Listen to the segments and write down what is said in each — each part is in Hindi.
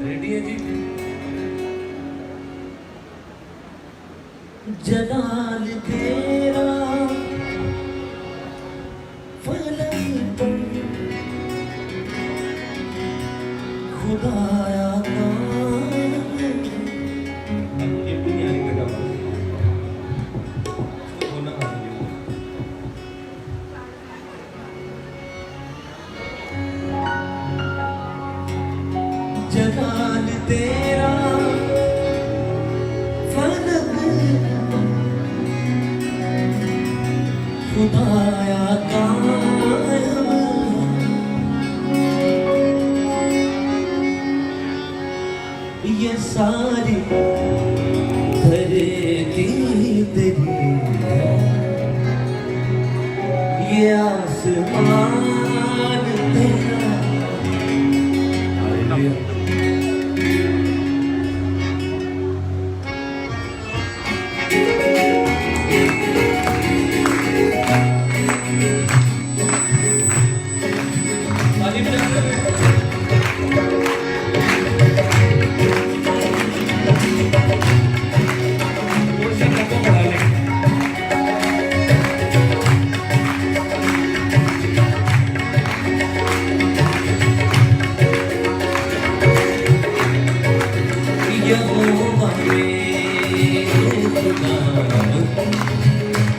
रेडी है जी? जलाल तेरा फलक पर खुदाया का ये भी नहीं आएगा बेटा होना जलाल तेरा फलक खुदाया कायम ये सारी धरती तेरी है, ये आसमान तेरा।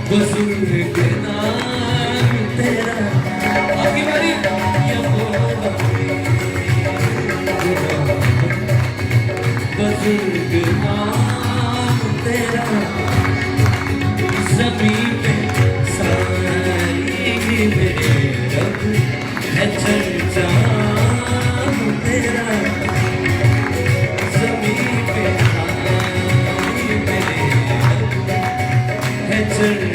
बुजुर्ग नाम तेरा आपकी बारी बुजुर्ग नाम तेरा ज़मीन पे सारी मेरे रब है चर्चा तेरा ज़मीन पे सारी मेरे रब है चर्चा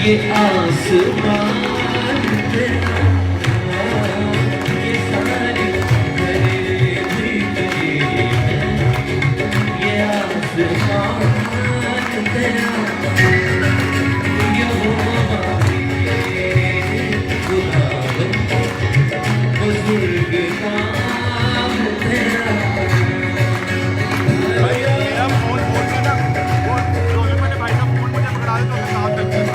ये आसमान तेरा, ये सारी धरती तेरी है, ये आसमान तेरा, यहोवा खुदावंद बुजुर्ग नाम तेरा। मेरा फोन का ना फोन मैंने भाई का फोन मुझे पकड़ा दे तो मैं काम करता हूँ।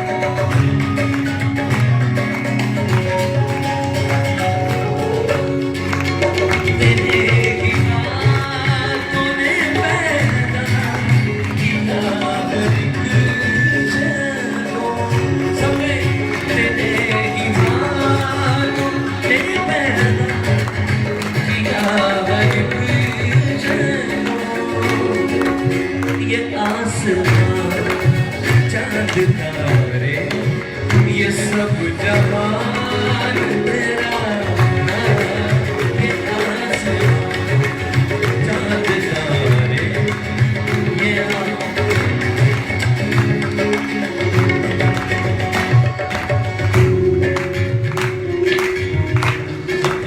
चाँद तारे ये सब जहान तेरा, ये आसमान चाँद तारे ये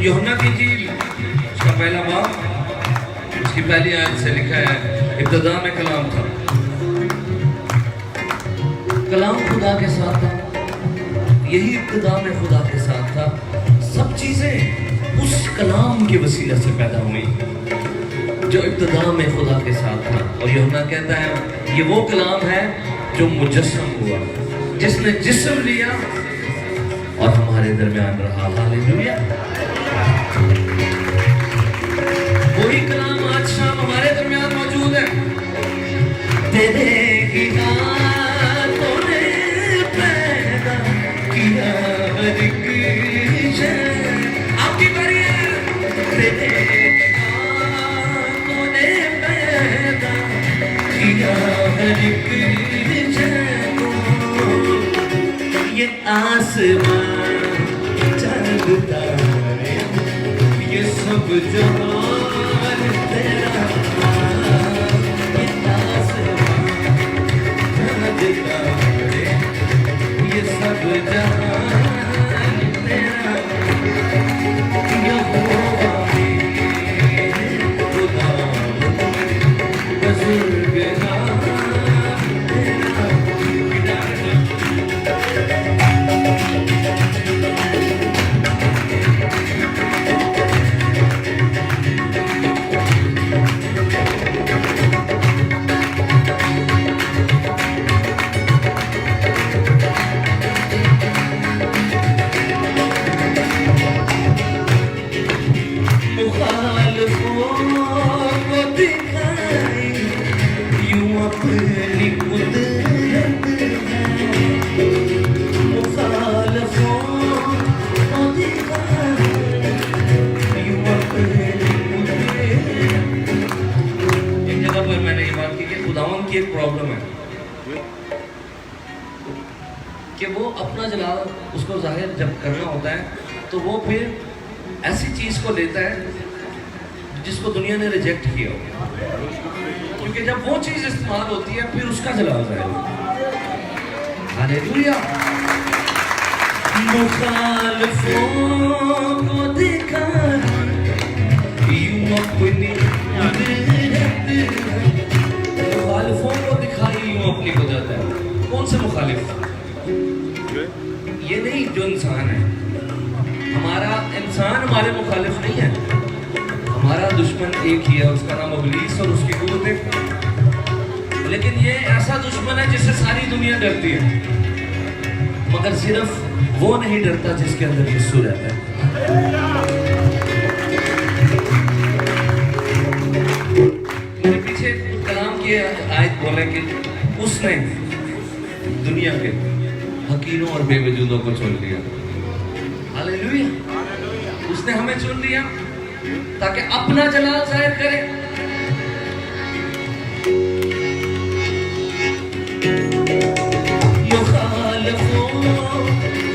यूहन्ना की इंजील उसका पहला बाब उसकी पहली आयत से लिखा है, इब्तिदा में कलाम था, कलाम खुदा के साथ था, यही इब्तिदा में खुदा के साथ था। सब चीजें उस कलाम के वसीले से पैदा हुई जो इब्तिदा में खुदा के साथ था। और यूहन्ना कहता है ये वो कलाम है जो मुजस्सम हुआ, जिसने जिस्म लिया और हमारे दरमियान रहा। हालेलुया। वही कलाम आज शाम हमारे दरमियान मौजूद है। तेरे ही हाथों ने पैदा किया हर एक शय। आपकी बारी है। तेरे ही हाथों ने पैदा किया हर एक शय को। ये आसमान चांद तारे ये सब जहां सब जहान तेरा यहोवा मेरे खुदा बुजुर्ग नाम तेरा। मुखालिफों को दिखाई यूं अपनी कुदरत है। मुखालिफों को दिखाई यूं अपनी कुदरत। एक जगह पर मैंने ये बात की कि खुदावंद की एक प्रॉब्लम है कि वो अपना जलाल उसको जाहिर जब करना होता है तो वो फिर ऐसी चीज को लेता है जिसको दुनिया ने रिजेक्ट किया हो, क्योंकि जब वो चीज इस्तेमाल होती है फिर उसका जलाल जाहिर होता है। हालेलुया। मुखालिफों को दिखा यूं अपनी कुदरत, मुखालिफों को दिखाई यूं अपनी कुदरत है। कौन से मुखालिफ? ये नहीं जो इंसान है। हमारा इंसान हमारे मुखालिफ नहीं है, हमारा दुश्मन एक ही है, उसका नाम इब्लीस और उसकी कुव्वतें। लेकिन ये ऐसा दुश्मन है जिससे सारी दुनिया डरती है, मगर सिर्फ वो नहीं डरता जिसके अंदर यीशु रहता है। मेरे पीछे कलाम की आयत बोले कि उसने दुनिया के हकीरों और बेवजूदों को चुन लिया। हालेलुया। उसने हमें चुन लिया ताकि अपना जलाल जाहिर करे। मुखालिफों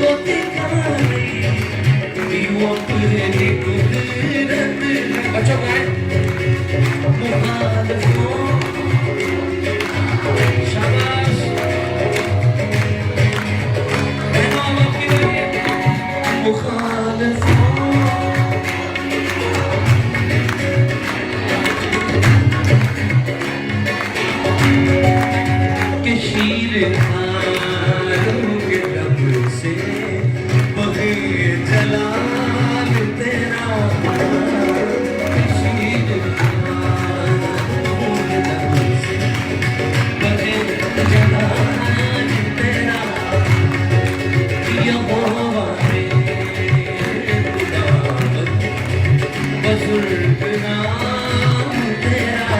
को दिखाई यूं अपनी कुदरत। बच्चों गाएं। मुखालिफों, शाबाश। मुखालिफों के शीर खानों के दम से बहे जलाल तेरा। शीर खानों के दम से बहे जलाल तेरा यहोवा बुजुर्ग नाम तेरा।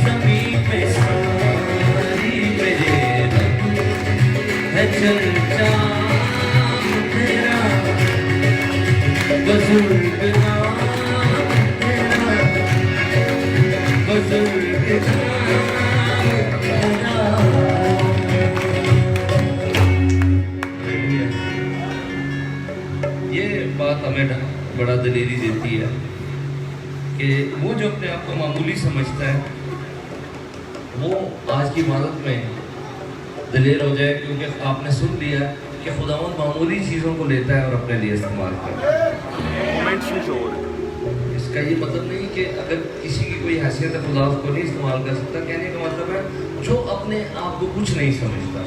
ज़मीन पे सारी मेरे रब है चर्चा तेरा। बुजुर्ग नाम तेरा, बुजुर्ग नाम तेरा। ये बात हमें बड़ा दलेरी देती है कि वो जो अपने आप को मामूली समझता है वो आज की इबादत में दलेर हो जाए, क्योंकि आपने सुन लिया कि खुदावंद मामूली चीज़ों को लेता है और अपने लिए इस्तेमाल करता है। इसका ये मतलब नहीं कि अगर किसी की कोई हैसियत है खुदा उसको नहीं इस्तेमाल कर सकता। कहने का मतलब है जो अपने आप को कुछ नहीं समझता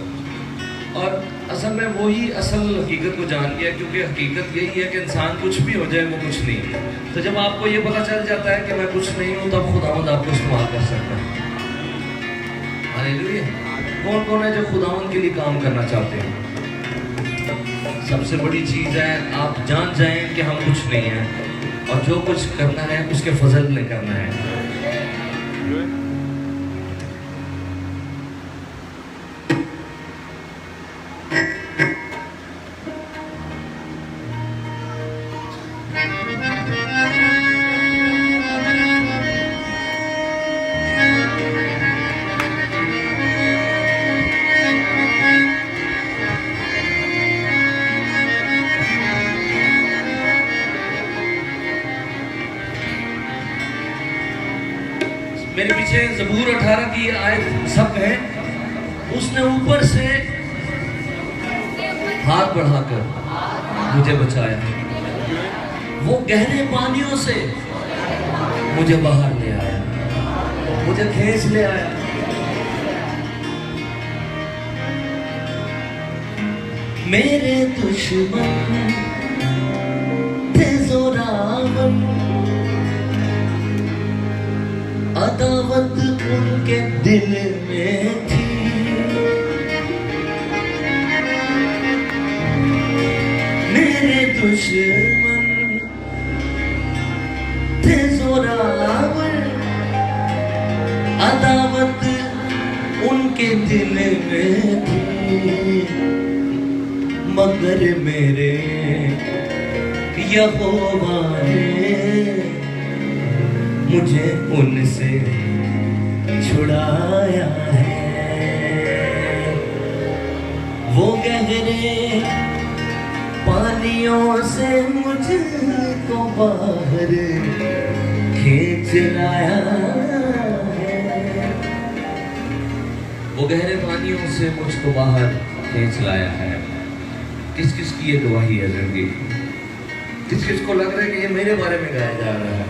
और असल में वही असल हकीकत को जान गया, क्योंकि हकीकत यही है कि इंसान कुछ भी हो जाए वो कुछ नहीं। तो जब आपको ये पता चल जाता है कि मैं कुछ नहीं हूँ तब खुदावंद आपको इस्तेमाल कर सकता है। हालेलुया। कौन कौन है जो खुदावंद के लिए काम करना चाहते हैं? सबसे बड़ी चीज़ है आप जान जाएं कि हम कुछ नहीं हैं और जो कुछ करना है उसके फजल में करना है। मेरे पीछे ज़बूर 18 की आयत सब है। उसने ऊपर से हाथ बढ़ाकर मुझे बचाया, वो गहरे पानियों से मुझे बाहर ले आया, मुझे खींच ले आया। मेरे दुश्मन थे जोरावर, अदावत उनके दिल में थी, मेरे दुश्मन थे जोरावर, अदावत उनके दिल में थी, मगर मेरे यहोवा ने मुझे उनसे छुड़ाया है। वो गहरे पानियों से मुझको बाहर खींच लाया है, वो गहरे पानियों से मुझको बाहर खींच लाया है। किस किस की ये गवाही है जिंदगी? किस किस को लग रहा है कि ये मेरे बारे में गाया जा रहा है?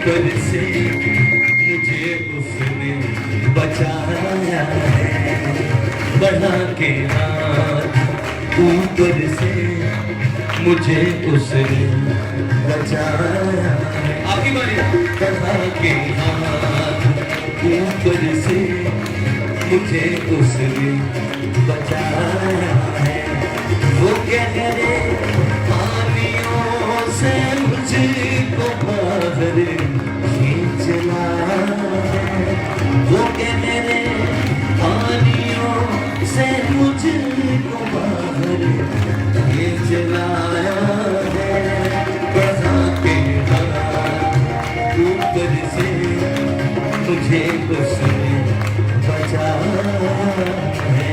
ऊपर से मुझे उसने बचाया है, बढ़ा के हाथ ऊपर से मुझे उसने बचाया है। आपकी बारी। बढ़ा के हाथ ऊपर से मुझे उसने बचाया है, वो गहरे पानियों से मुझको बाहर खींच लाया है, वो गहरे पानियों से मुझको बाहर खींच लाया है, बढ़ा के हाथ ऊपर से मुझे उसने बचाया है।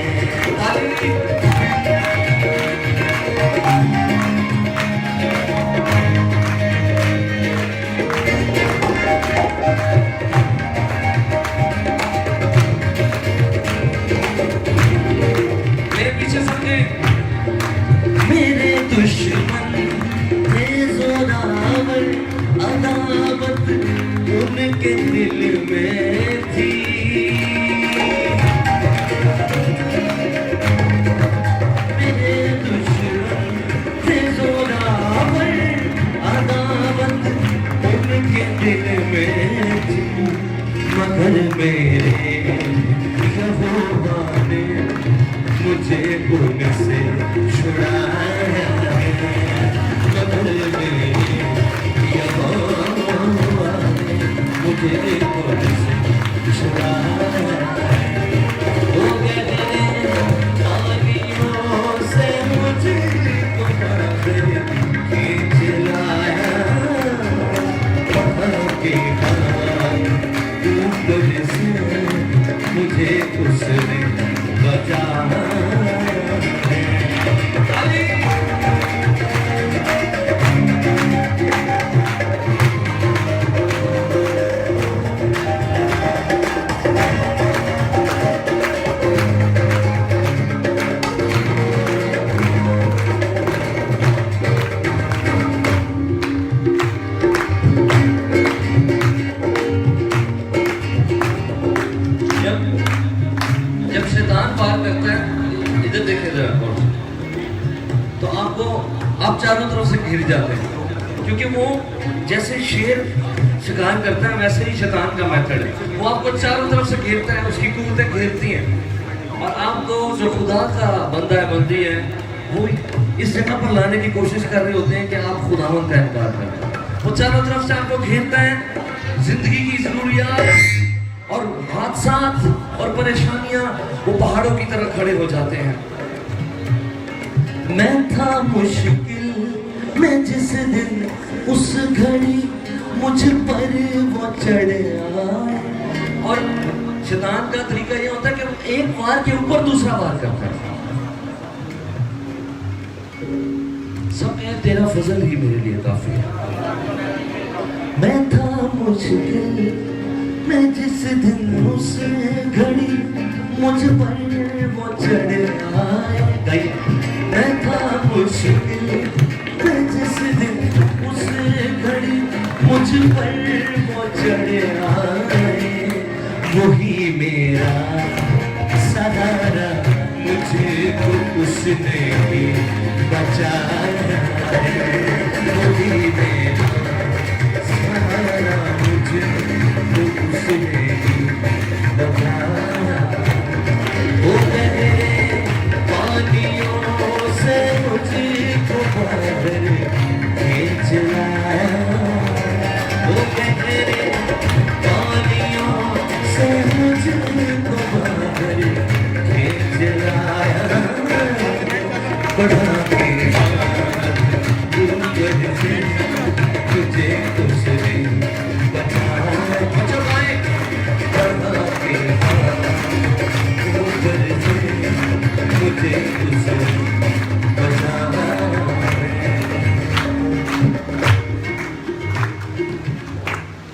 मेरे दुश्मन थे जोरावर, अदावत उनके दिल में थी, मेरे दुश्मन थे जोरावर, अदावत उनके दिल में थी, मगर मेरे यहोवा ने मुझे उनसे छुड़ाया है, मगर मेरे यहोवा ने मुझे उनसे छुड़ाया है, वो गहरे पानियों से मुझको बाहर खींच लाया, बढ़ा के हाथ ऊपर से मुझे उसने बचाया है। जब शैतान पार करता है, इधर देखे जरा, तो आपको आप चारों तरफ से घिर जाते हैं, क्योंकि वो जैसे शेर शिकार करता है वैसे ही शैतान का मेथड है, वो आपको चारों तरफ से घेरता है, उसकी कुव्वतें घेरती हैं, और आप तो जो खुदा का बंदा है, बंदी है, वो इस जगह पर लाने की कोशिश कर रहे होते हैं कि आप खुदावंद का इनकार करें। वो चारों तरफ से आपको घेरता है, जिंदगी की जरूरियात और हादसात और परेशानियां वो पहाड़ों की तरह खड़े हो जाते हैं। मैं था मुश्किल में जिस दिन उस घड़ी मुझ पर वो चढ़ आए। और शैतान का तरीका ये होता है कि वो एक वार के ऊपर दूसरा वार करता है। सब कहें तेरा फजल ही मेरे लिए काफी है। मैं था मुश्किल मैं जिस दिन उस घड़ी मुझ पर वो चढ़ आए। मैं था मुश्किल मैं जिस दिन उस घड़ी मुझ पर वो चढ़ आए। वही मेरा सहारा मुझको उसने ही बचाया है। वही मेरा सहारा मुझको उसने ही बचाया। वो मेरे पानियों से मुझको बाहर खींच लाया। वो मेरे पानियों से मुझको बाहर खींच लाया। बढ़ा के तुझे उसने बचाया। बढ़ा के ऊपर से मुझे उसने बचाया।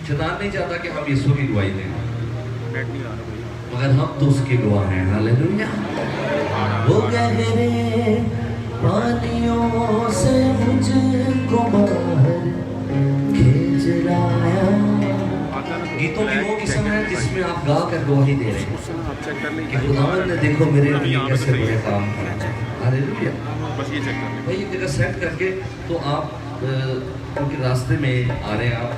शैतान नहीं चाहता कि हम यीशु की दुआई दें, मगर हम तो उसकी दुआ हैं। हालेलुया। वो गहरे पानियों से मुझको बाहर खींच लाया। गीतों की वो किस्म है जिसमें आप गा कर गवाही दे रहे हैं कि खुदावंद ने देखो मेरे लिए कैसे बड़े काम किए। हालेलुया। बस ये चेक कर भाई एक जगह सेट करके तो आप क्योंकि रास्ते में आ रहे हैं, आप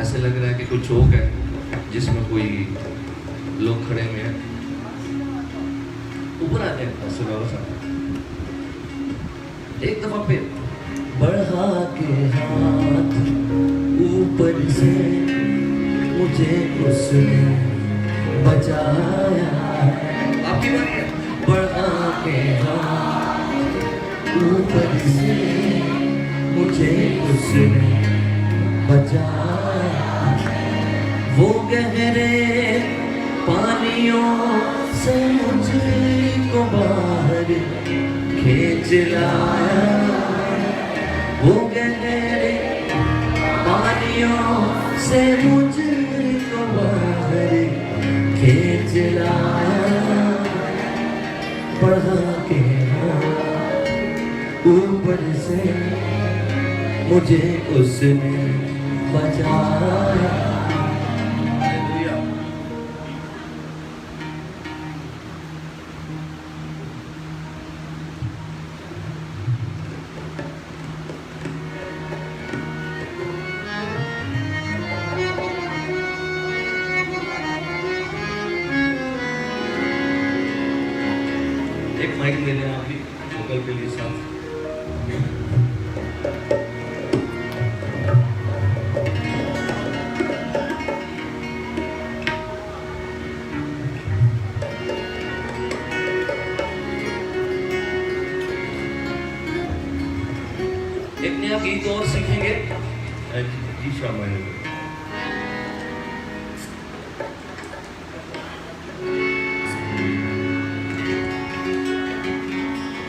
ऐसे लग रहा है कि कोई चौक है जिसमें कोई लोग खड़े हुए हैं। ऊपर आ जाए एक दफा पे बढ़ा के हाथ ऊपर से मुझे उसने बचाया। आपकी बारी है। बढ़ा के हाथ ऊपर से मुझे उसने बचाया। वो गहरे पानियों से मुझको बाहर खींच लाया। वो गहरे पानियों से मुझको बाहर खींच लाया। बढ़ा के ऊपर से मुझे उसने बचाया। एक माइक ले लें आप भी वोकल के लिए साथ। एक नया गीत और सीखेंगे। जी शामिल।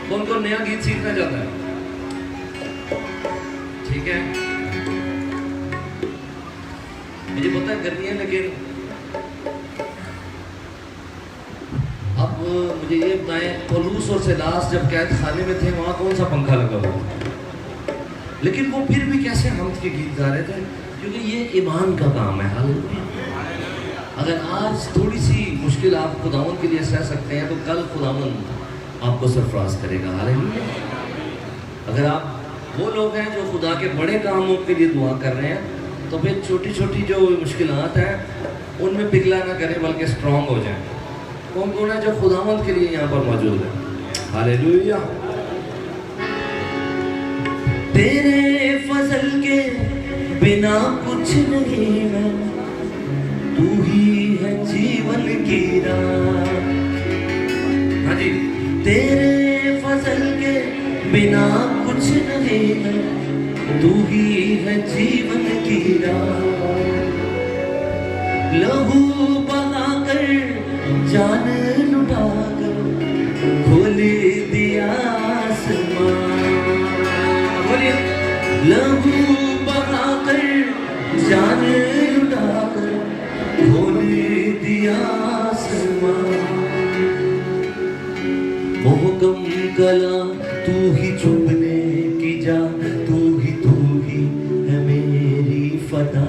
कौन कौन नया गीत सीखना चाहता है? ठीक है, मुझे पता है गर्मी है, लेकिन अब मुझे ये बताएं, पौलुस और सिलास जब कैद खाने में थे वहां कौन सा पंखा लगा हुआ था? लेकिन वो फिर भी कैसे हमद के गीत गा रहे थे, क्योंकि ये ईमान का काम है। हालेलुया। अगर आज थोड़ी सी मुश्किल आप खुदावंद के लिए सह सकते हैं तो कल खुदावंद आपको सरफराज करेगा। हालेलुया। अगर आप वो लोग हैं जो खुदा के बड़े कामों के लिए दुआ कर रहे हैं तो फिर छोटी छोटी जो मुश्किलात हैं उनमें पिघला ना करें, बल्कि स्ट्रांग हो जाएं। कौन कौन है जो खुदावंद के लिए यहाँ पर मौजूद है? हालेलुया। तेरे फजल के बिना कुछ नहीं मैं, तू ही जीवन की राह। हाँ जी, तेरे फजल के बिना कुछ नहीं है, तू ही है जीवन की राह। लहू बहाकर जान लुटाकर खोल दिया आसमां। बोलिए। लहू बहाकर जान लुटाकर खोल दिया आसमां। मोहकम कला तू ही चुपने की जा, तू ही है मेरी फदा।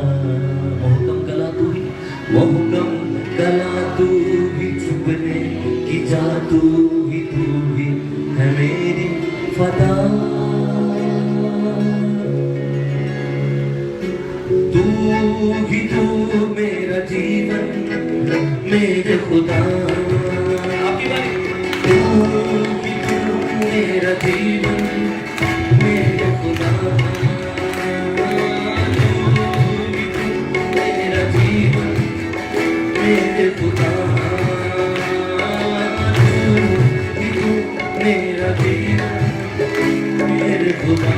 मोहकम कला तू ही, मोहकम कला तू ही चुपने की जा, तू ही है मेरी फदा। तू मेरा जीवन मेरे खुदा। आपकी बारी। तू मेरा जीवन मेरे खुदा। तू मेरा जीवन मेरे खुदा। तू मेरा जीवन मेरे खुदा।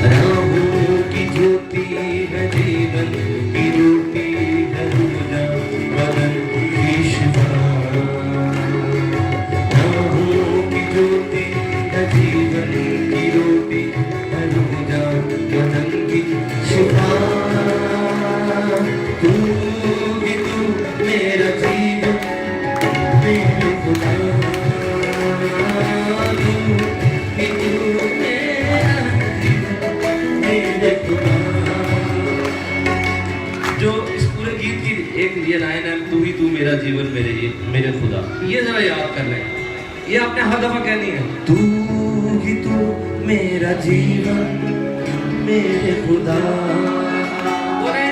राहों की ज्योति है जीवन की रोटी है रोजा बदन की शिफा। राहों की ज्योति है जीवन की रोटी है रोजा बदन की शिफा। तू मेरा जीवन मेरे खुदा। जो इस पूरे गीत की एक ये लाइन है, तू मेरा जीवन मेरे खुदा, ये जरा याद कर लें। ये आपने हर दफा कहनी है। तू मेरा जीवन मेरे खुदा। बोले।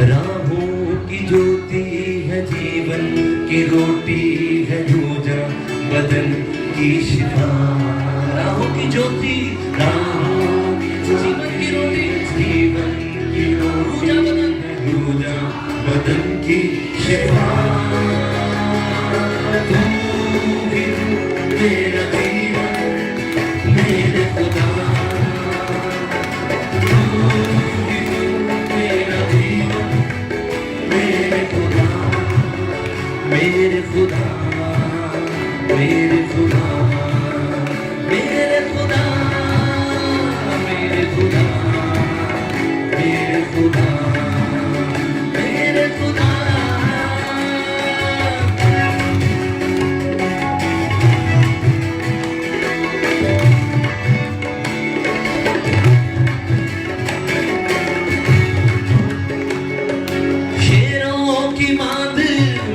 राहों की ज्योति है जीवन की रोटी है रोजा बदन की शिफा। राहों की ज्योति, राहों की जीवन की रोटी, जीवन की रोजा बदन रोजा बदन की शिफा। तू ही मेरा जीवन मेरे खुदा। तू ही मेरा जीवन मेरे खुदा। मेरे खुदा मेरे खुदा मेरे खुदा मेरे खुदा मेरे खुदा मेरे खुदा। शेरों की मांद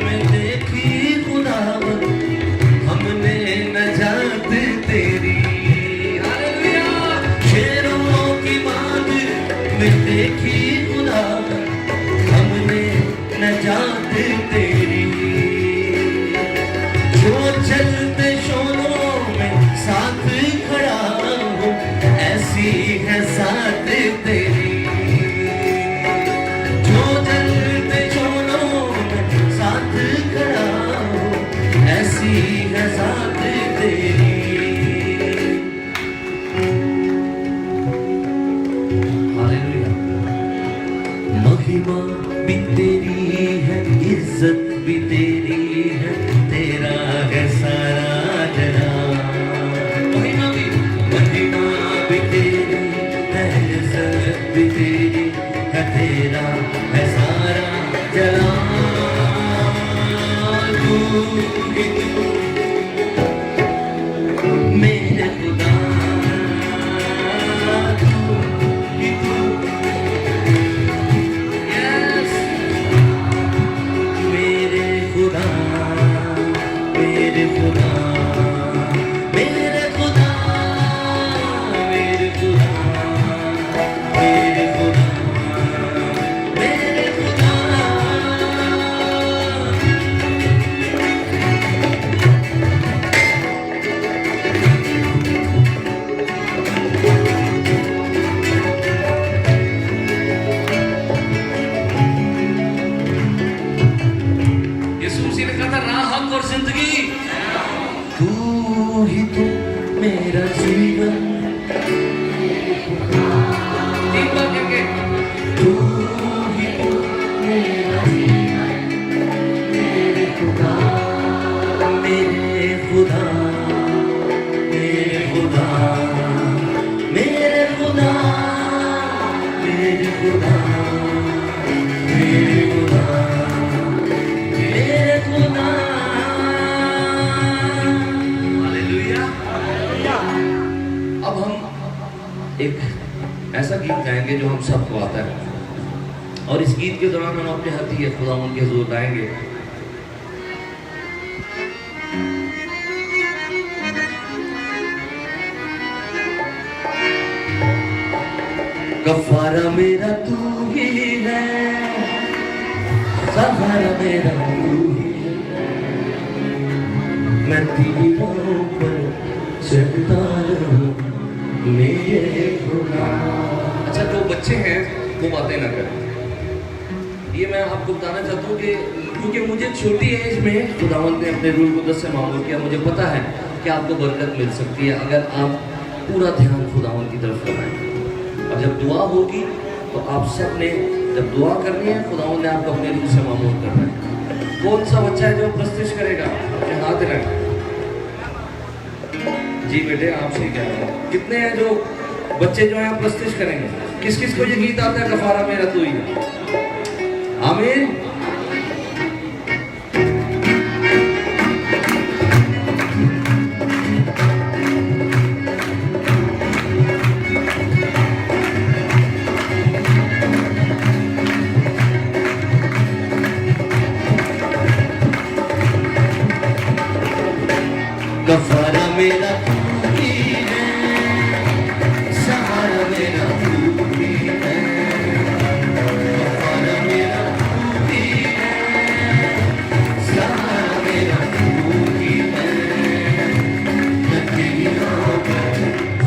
में देखी खुदावन, हमने नजात तेरी। हालेलुया। शेरों की मांद में देखी खुदावन, हमने नजात तेरी। जो चलते शोरों में साथ खड़ा हो, ऐसी है साथ तेरी। जो चलते शोरों में साथ खड़ा हो, ऐसी है साथ तेरी। हालेलुया। महिमा भी तेरी है, इज्जत भी तेरी है, तेरा है सारा जहां। महिमा भी तेरी है, इज्जत भी तेरी है, तेरा है सारा जहां। तू मेरे खुदा। Yes. मेरे खुदा। एक ऐसा गीत गाएंगे जो हम सबको आता है, और इस गीत के दौरान हम अपने हदीये खुदा उनके हुजूर लाएंगे। गफ्फारा मेरा तू ही है, सहारा मेरा तू ही है, मैं तीरों पर चलता रहूं मेरे खुदा। अच्छा, जो बच्चे हैं वो बातें ना करें, ये मैं आपको बताना चाहता हूँ कि क्योंकि मुझे छोटी एज में खुदावंद ने अपने रूह कुद्दस से मांगो किया। मुझे पता है कि आपको बरकत मिल सकती है अगर आप पूरा ध्यान खुदावंद की तरफ लगाएं। और जब दुआ होगी तो आप सब ने जब दुआ करनी है, खुदावंद ने आपको अपने रूह से मामूल करना है। कौन सा बच्चा है जो प्रस्तिश करेगा? अपने हाथ रखें। जी बेटे, आपसे ही कह रहा हूँ, कितने हैं जो बच्चे जो हैं प्रस्तिश करेंगे? किस किस को ये गीत आता है, गफ्फारा मेरा तू ही है? आमीन। गफ्फारा मेरा तू ही है, सहारा मेरा तू ही है, गफ्फारा मेरा तू ही है, सहारा मेरा तू ही है, मैं तेरी राह पर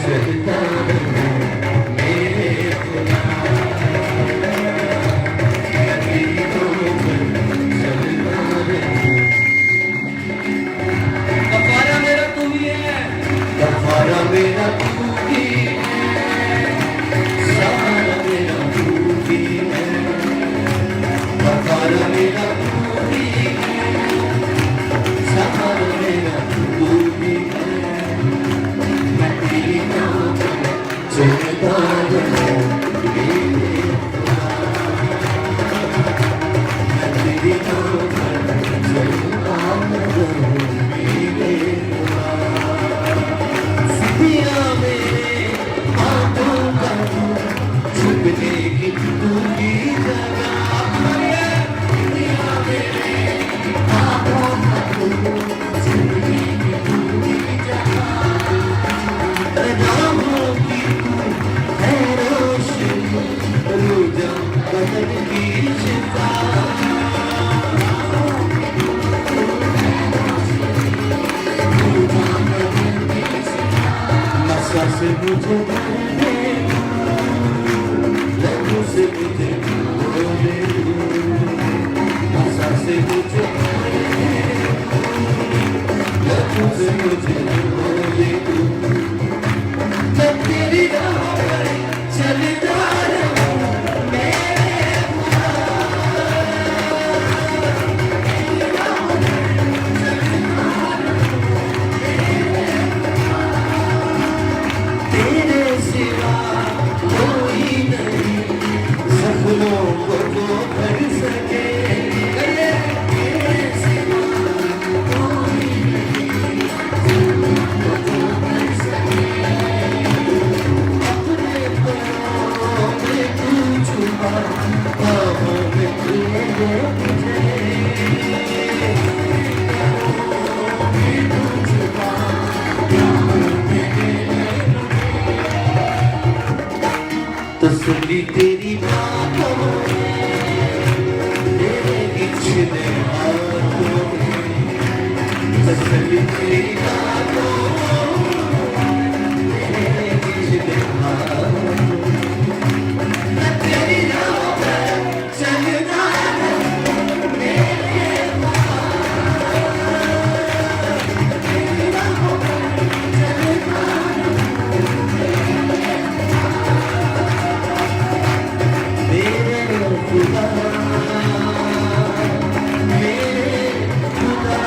चलता रहूं मेरे खुदा, मैं तेरी राह पर चलता रहूं। गफ्फारा मेरा तू ही है, गफ्फारा मेरा तू ही है, सहारा मेरा तू ही है, गफ्फारा मेरा तू ही है, सहारा मेरा तू ही है, मैं तेरी राह पर चलता रहूं मेरे खुदा, मैं तेरी राह पर चलता रहूं मेरे खुदा। सिया मेरे हाथों का तू छुपने की तू की जगह, सिया मेरे हाथों का तू छुपने की तू की जगह, राहों की तू है रोशनी, रोजा बदन की शिफा, नशा से मुझे भर दे, लहू से मुझे भर दे, नशा से मुझे भर दे, लहू से मुझे भर दे, मैं तेरी राह पर चलता रहूं मेरे खुदा, तेरी राह पर चलता रहूं मेरे खुदा, तेरे सिवा कोई नहीं सपनों को जो भर सके, तेरे सिवा कोई नहीं सपनों को जो भर सके, अपने पैरों में तू छुपा, बाहों में तू ले मुझे, पैरों में तू छुपा, बाहों में ले तसल्ली तेरी बातों में, तेरे इच्छने हाथों में, तसल्ली तेरी बातों में, तेरे इच्छने हाथों में, मैं तेरी राह पर चलता रहूं मेरे खुदा, तेरी राह पर चलता रहूं मेरे खुदा, मेरे खुदा,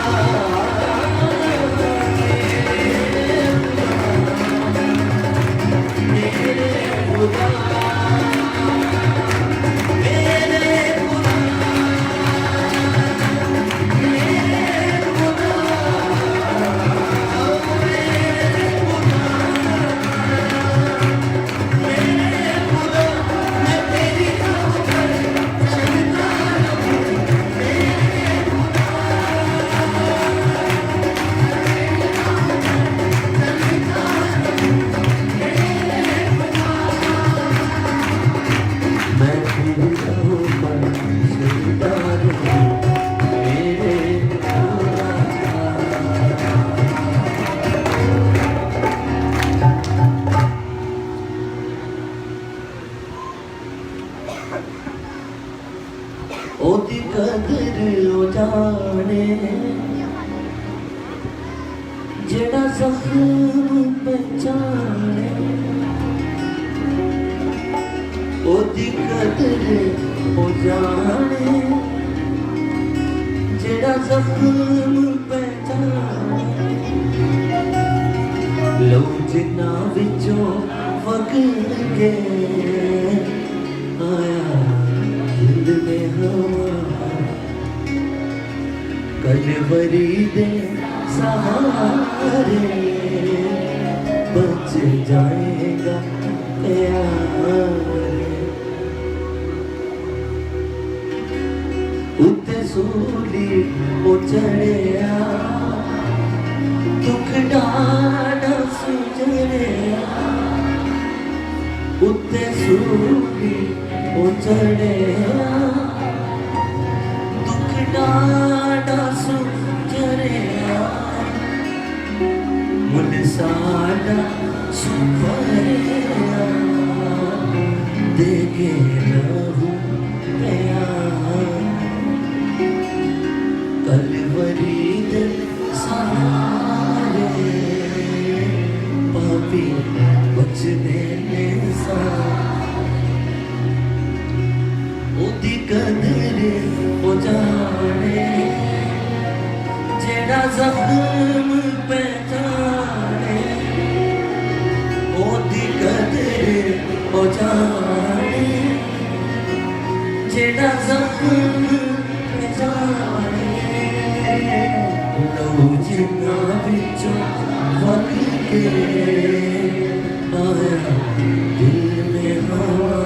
जाने जेड़ा जख्म पहचाने ओदी कदर हो जाने जेड़ा जख्म पहचाने लो जिन्ना विचों वगन के आया दिल में हवा कलवरी दे सहारे बच जाएगा प्यार उत्ते सूली ओ चढ़िया दुख डाड़ा सुझरिया उत्ते सूली ओ चढ़िया दुख डाड़ा सुझरिया मुल साड़ा सुपरिया देखे रहूं प्यार कलवरी दे सहारे पापी बचने ने सा ओदी कदर हो जाने जेड़ा जख्म पहचाने ओदी कदर हो जाने जेड़ा जख्म पहचाने लो जिन्ना विचों वगन के आया दिल में हवा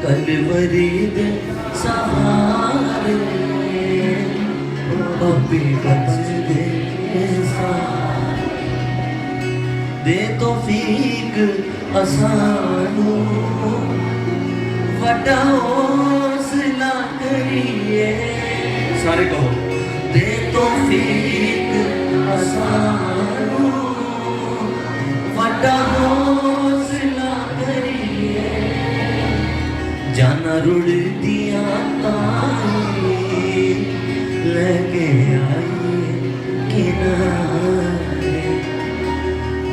कलवरी दे सहारे अभी बच दे दे तो फीक असानू वड्डा हौसला करिए सारे कहो दे तो फीक असानू वड्डा हौसला करिए जाना रुड़ दिया ताई लगे आइए किनारे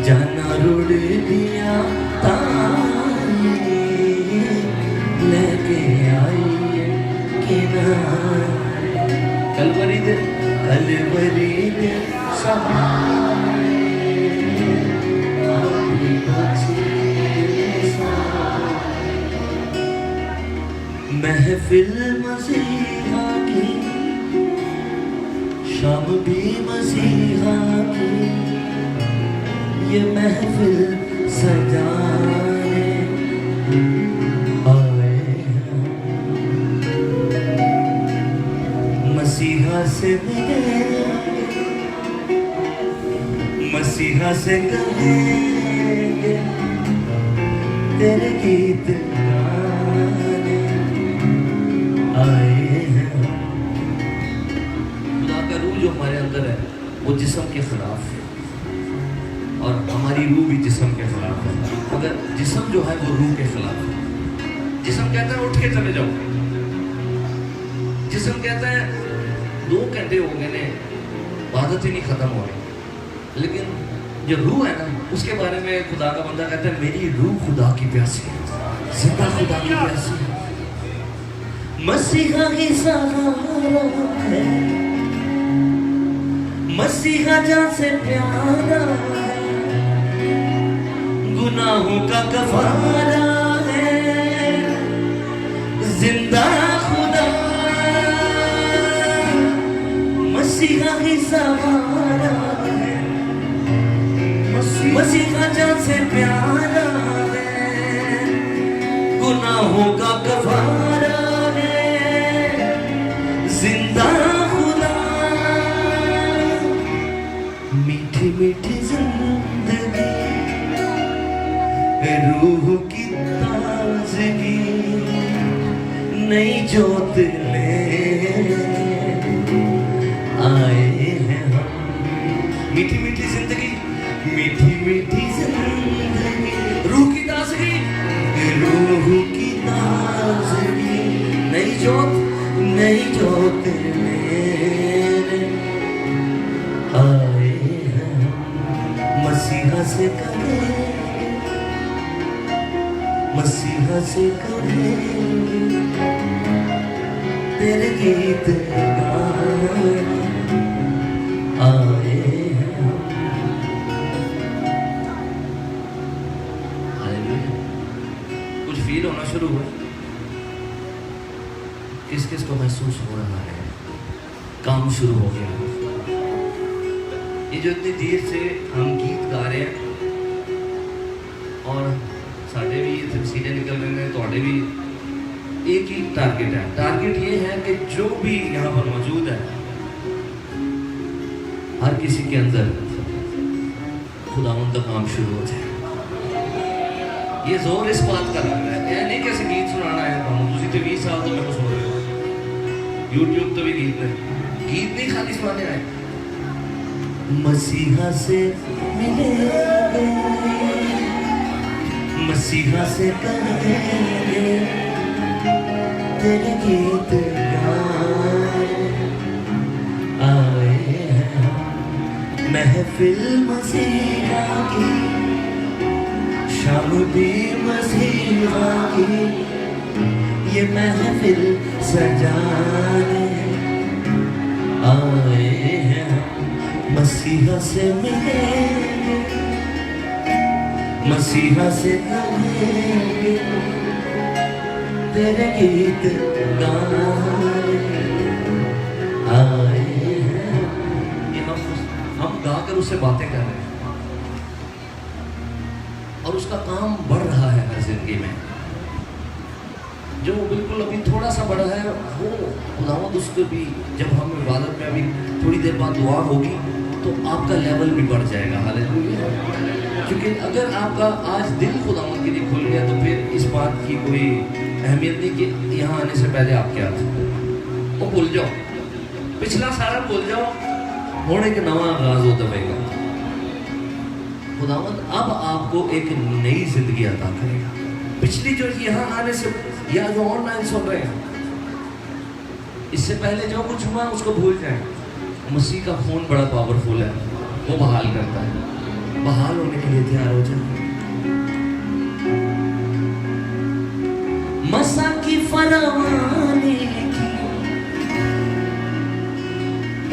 जाना रुड़ दिया ताई लगे आइए किनारे कलवरी दे सहारे महफिल मसीहा की शाम भी मसीहा की ये महफिल सजाने आए मसीहा से मिले मसीहा से कहेंगे तेरे गीत गाने आए हैं खुदा का रूह जो हमारे अंदर है वो जिस्म के खिलाफ है और हमारी रूह भी जिस्म के खिलाफ है। अगर जिस्म जो है वो रूह के खिलाफ है। जिस्म कहता है उठ के चले जाओ, जिस्म कहता है 2 घंटे हो गए ने इबादत ही नहीं खत्म हो रही, लेकिन जो रूह है ना उसके बारे में खुदा का बंदा कहता है मेरी रूह खुदा की प्यासी है, जिंदा खुदा की प्यासी है। मसीहा ही सहारा है, मसीहा जान से प्यारा है, गुनाहों का कफारा है, जिंदा खुदा मसीहा ही सहारा है, मसीहा जान से प्यारा है, गुनाहों का कफारा जिंदा खुदा मीठी मीठी जिंदगी रूह की ताजगी नई जोत ले आए हैं हम। मीठी मीठी जिंदगी रूह की ताजगी नई जोत नहीं जो तेरे मेरे आए हैं मसीहा से कहेंगे, मसीहा से कहेंगे तेरे गीत गाए आए हैं। हालेलुया। कुछ फील होना शुरू हुआ? किस किस को महसूस हो रहा है? काम शुरू हो गया। ये जो इतनी देर से हम गीत गा रहे हैं और साढ़े भी तफसीलें निकल रहे हैं, थोड़े भी एक ही टारगेट है। टारगेट ये है कि जो भी यहाँ पर मौजूद है हर किसी के अंदर खुदावंद का काम शुरू हो जाए। ये जोर इस बात का लग रहा है, यह नहीं कैसे गीत सुनाना है तुझे तो 20 साल तो मेरे को सुन रहे हो, यूट्यूब तो भी गीत नहीं खाली सुनाने आए। मसीहा से मिलेंगे, मसीहा से कहेंगे तेरे गीत गाए आए हैं। महफिल मसीहा की, शाम भी मसीहा की, ये महफिल सजाने आए हैं। मसीहा से मिलेंगे, मसीहा से कहेंगे तेरे गीत गाए आए हैं। ये हम गाकर उससे बातें कर रहे हैं और उसका काम बढ़ रहा है हर जिंदगी में। जो बिल्कुल अभी थोड़ा सा बढ़ा है वो खुदावंद उसको भी, जब हम इबादत में अभी थोड़ी देर बाद दुआ होगी तो आपका लेवल भी बढ़ जाएगा। हालेलुया। क्योंकि अगर आपका आज दिल खुदावंद के लिए खुल गया तो फिर इस बात की कोई अहमियत नहीं कि यहाँ आने से पहले आप क्या थे। वो भूल जाओ, पिछला सारा भूल जाओ, होने के नवा आगाज होता रहेगा। खुदावंद अब आपको एक नई जिंदगी अता करेगा। पिछली जो यहाँ आने से या जो ऑनलाइन सुन रहे हैं, इससे पहले जो कुछ हुआ उसको भूल जाएं। मसीह का खून बड़ा पावरफुल है, वो बहाल करता है। बहाल होने के लिए तैयार हो जाए। मसा की फरमाने की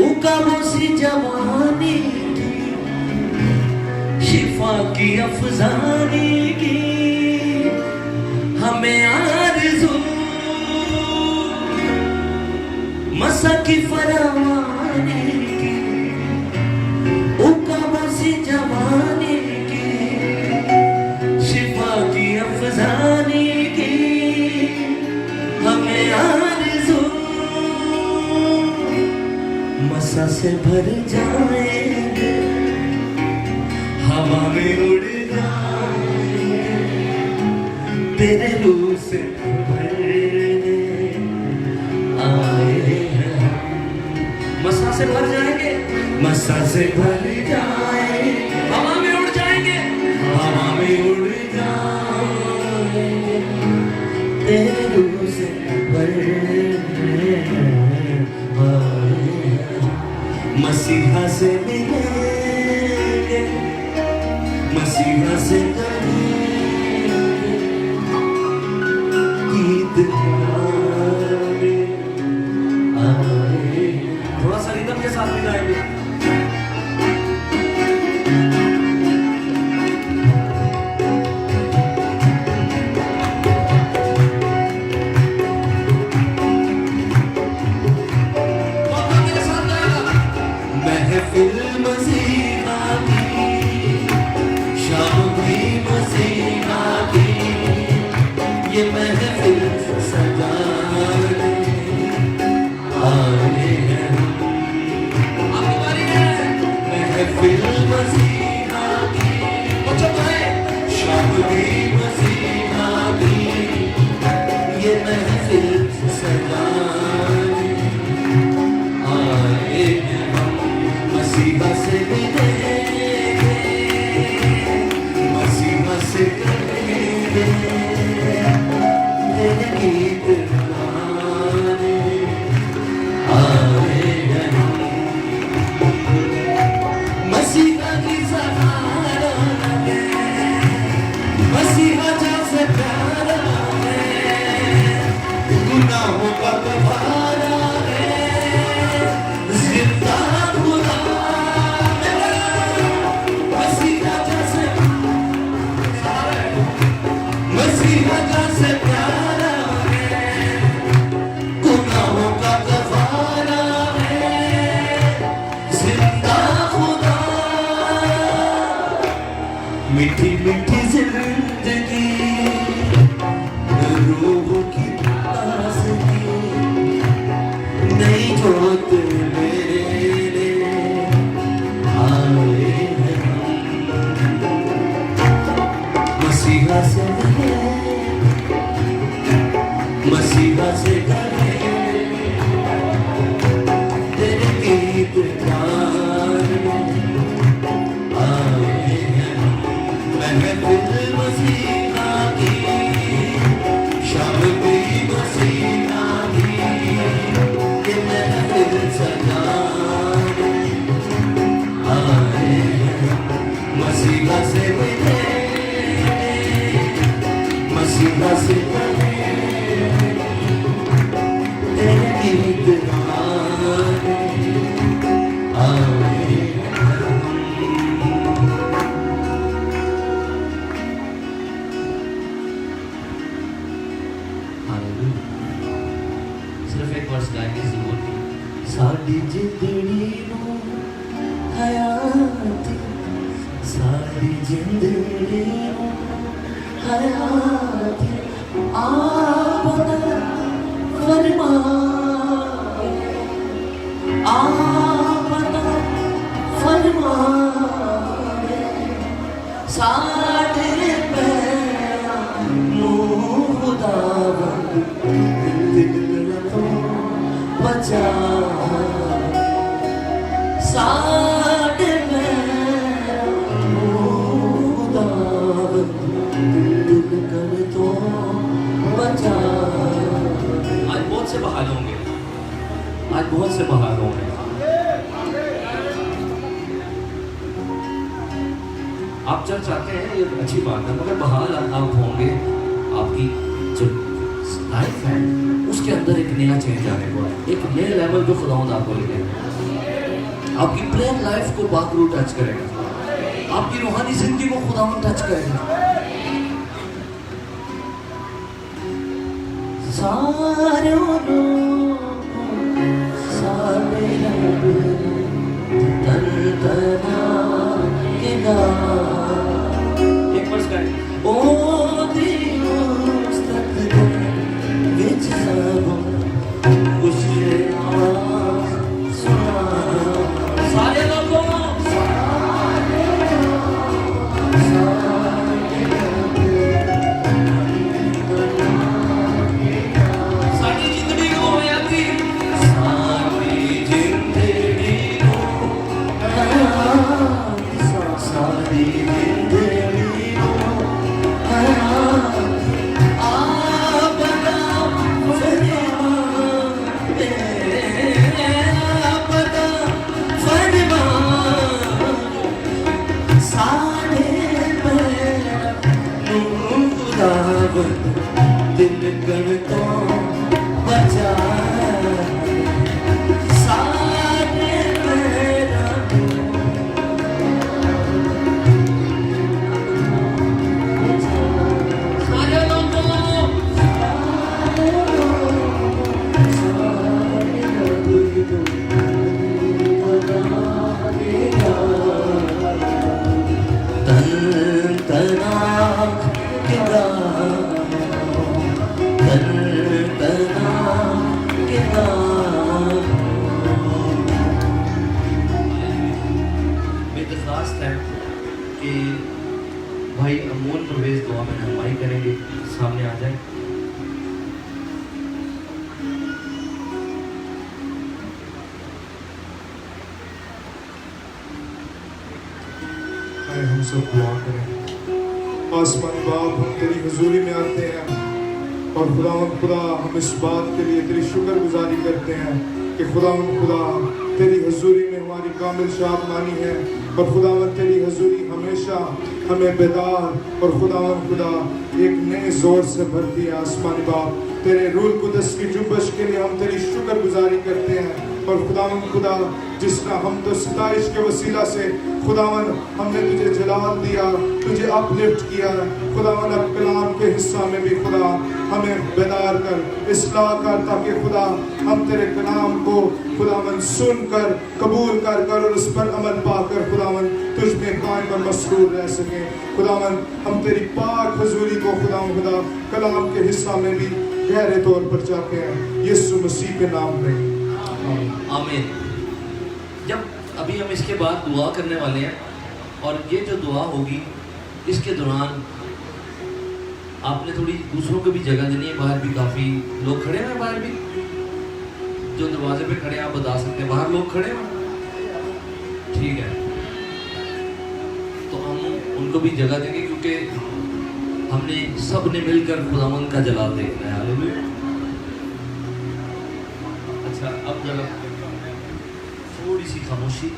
उकाबों सी जवानी की, शिफा की अफजानी की हमें आरज़ू। मसा की फरमाने की उकाबों सी जवानी की, शिफा की अफजानी की हमें आरज़ू। मसा से भर जाएंगे, हवा में उड़ जाएंगे, तेरे रूह से भरने आए हैं। मसा से भर जाएंगे, मसा से भर जाएंगे, हवा में उड़ जाएंगे, हवा में उड़ जाएंगे, तेरे रूह से भरने आए हैं। मसीहा से मिलेंगे, मसीहा से करेंगे गीत गाए आए। थोड़ा सा रिदम के साथ भी गाएंगे। महफिल मसीहा की, शाम भी मसीहा की, ये महफिल सजाने आए हैं। आपकी बारी है। महफिल मसीहा की, शाम भी मसीहा की, ये महफिल सजाने आए हैं। मसीहा से जोत मेरे लिए आए हैं मसीहा से कहे तेरे गीत गाने आए हैं महफिल मसीहा की शाम की मसीहा की कि महफिल सजाने आए हैं मसीहा से मिले मसीहा से कहे तेरे गीत गाने आए सिर्फ एक वर्ष गाएंगे जरूर। साडी जिंदड़ी नूं हयात साडी जिंदड़ी नूं हयात आपदा फरमाए आपदा फरमाए साडे पैरां नूं खुदावंद दिल तो बचा साडे पैरां नूं खुदावंद दिल तो बचा। आज बहुत से बहाल होंगे, आज बहुत से बहाल होंगे। आप जब चाहते हैं ये अच्छी बात है, मगर बहाल आप होंगे, आपकी जो लाइफ है उसके अंदर एक नया चेंज आने को है, एक नए लेवल पे खुदावंद आपको लेके आपकी प्लेन लाइफ को बाकरू टच करेगा, आपकी रूहानी जिंदगी को खुदावंद टच करेगा। सारे सारे तन तना के गा एक वर्ष गाएं। ओ दियोस तक विच सब कुछ आवाज सुना सारे लोगों सारी जिंदगी को होया थी सारी जिंदड़ी को सारी जिंदड़ी को आपदा फरमाए आपदा फरमाए सारे पैर नूं खुदावंद दिल कर तो बचा सारे पैरां सारे लोगों तन तना के गा तन तना के गा मेरी दरख्वास्त है कि भाई अमोल प्रवेश दुआ में रहनुमाई करेंगे, सामने आ जाए। आए हम सब दुआ करें। आसमानी बाप, हम तेरी हुजूरी में आते हैं और खुदा हम इस बात के लिए तेरी शुक्रगुजारी करते हैं कि खुदा तेरी हुजूरी में हमारी कामिल शादमानी है और खुदावंद तेरी हुजूरी हमेशा हमें बेदार और खुदा एक नए जोर से भरती है। आसमानी बाप, तेरे रूह कुदस की जुबश के लिए हम तेरी शुक्रगुजारी करते हैं और खुदा जिस तरह हम तो सिताइश के वसीला से खुदावन हमने तुझे जलाल दिया, तुझे अपलिफ्ट किया, खुदावन अब कलाम के हिस्सा में भी खुदा हमें बेदार कर, इस्लाह कर, ताकि खुदा हम तेरे कलाम को खुदावन सुनकर कबूल कर और उस पर अमल पाकर खुदावन तुझ में कायम और मसरूर रह सके। खुदावन हम तेरी पाक हुजूरी को खुदा कलाम के हिस्सा में भी गहरे तौर पर चाहते हैं, यीशु मसीह के नाम में। आमीन। जब अभी हम इसके बाद दुआ करने वाले हैं और ये जो दुआ होगी इसके दौरान आपने थोड़ी दूसरों को भी जगह देनी है। बाहर भी काफ़ी लोग खड़े हैं, बाहर भी जो दरवाजे पे खड़े हैं आप बता सकते हैं, बाहर लोग खड़े हैं, ठीक है। तो हम उनको भी जगह देंगे क्योंकि हमने सब ने मिलकर खुदावंद का जलाल देखना है। हालेलुया। अच्छा, अब जरा थोड़ी सी खामोशी।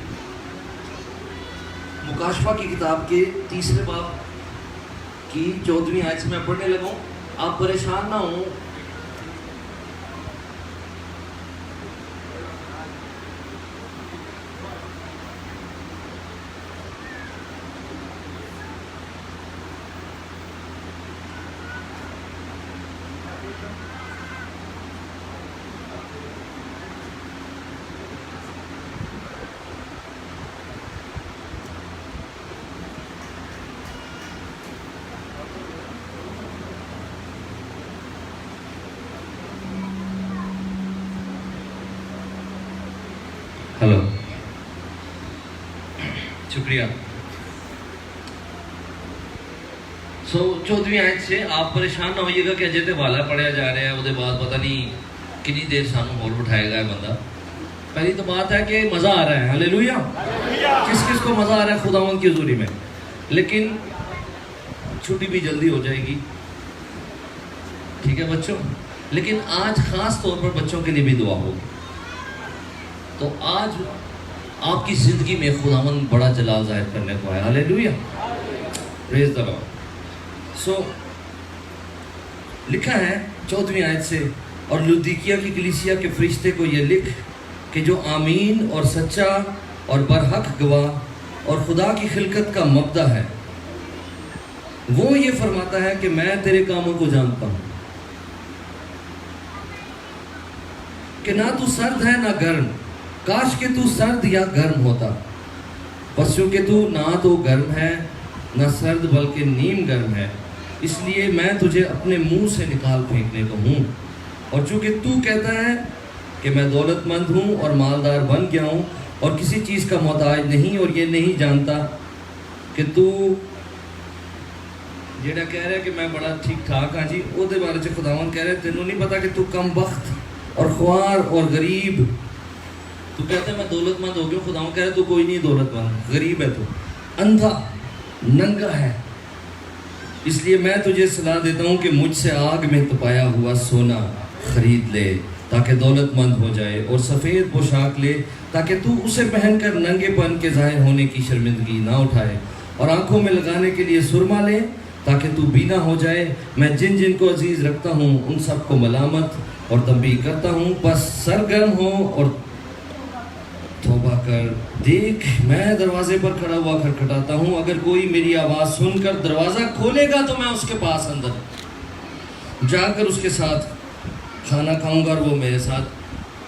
मुकाशफा की किताब के 3 बाब की 14वीं आयत से मैं पढ़ने लगा हूँ। आप परेशान ना हो। हेलो, शुक्रिया। 14वीं आयत से आप परेशान ना होइएगा कि अजे तो वाला पढ़िया जा रहा है, उसके बाद पता नहीं कितनी देर सानू होर बिठाएगा बंदा। पहली तो बात है कि मज़ा आ रहा है। हालेलुया। किस किस को मज़ा आ रहा है खुदावंद की हुजूरी में। लेकिन छुट्टी भी जल्दी हो जाएगी, ठीक है बच्चों। लेकिन आज ख़ास तौर पर बच्चों के लिए भी दुआ होगी। तो आज आपकी ज़िंदगी में खुदावंद बड़ा जलाल ज़ाहिर करने को है। Hallelujah, praise the lord. So लिखा है 14वीं आयत से, और लुदीकिया की कलीसिया के फरिश्ते को ये लिख कि जो आमीन और सच्चा और बरहक गवाह और खुदा की खिलकत का मबदा है, वो ये फरमाता है कि मैं तेरे कामों को जानता हूँ कि ना तू सर्द है ना गर्म। काश के तू सर्द या गर्म होता, बस क्योंकि तू ना तो गर्म है ना सर्द बल्कि नीम गर्म है, इसलिए मैं तुझे अपने मुंह से निकाल फेंकने को हूँ। और चूँकि तू कहता है कि मैं दौलतमंद हूँ और मालदार बन गया हूँ और किसी चीज़ का मोहताज नहीं, और ये नहीं जानता कि तू जेड़ा कह रहा है कि मैं बड़ा ठीक ठाक हाँ जी, उसके बारे में खुदावंद कह रहा है तेनों नहीं पता कि तू कम बख्त और ख्वार और गरीब। तू कहता है मैं दौलतमंद हो गया, खुदावंद कह रहा है तू कोई नहीं दौलतमंद, गरीब है, तू अंधा नंगा है। इसलिए मैं तुझे सलाह देता हूँ कि मुझसे आग में तपाया हुआ सोना खरीद ले ताकि दौलतमंद हो जाए, और सफ़ेद पोशाक ले ताकि तू उसे पहनकर नंगेपन के ज़ाहिर होने की शर्मिंदगी ना उठाए, और आंखों में लगाने के लिए सुरमा ले ताकि तू बीना हो जाए। मैं जिन जिन को अजीज़ रखता हूँ उन सबको मलामत और तंबीह करता हूँ, बस सरगर्म हो और तौबा कर। देख, मैं दरवाजे पर खड़ा हुआ खटखटाता हूँ, अगर कोई मेरी आवाज़ सुनकर दरवाज़ा खोलेगा तो मैं उसके पास अंदर जाकर उसके साथ खाना खाऊंगा और वो मेरे साथ।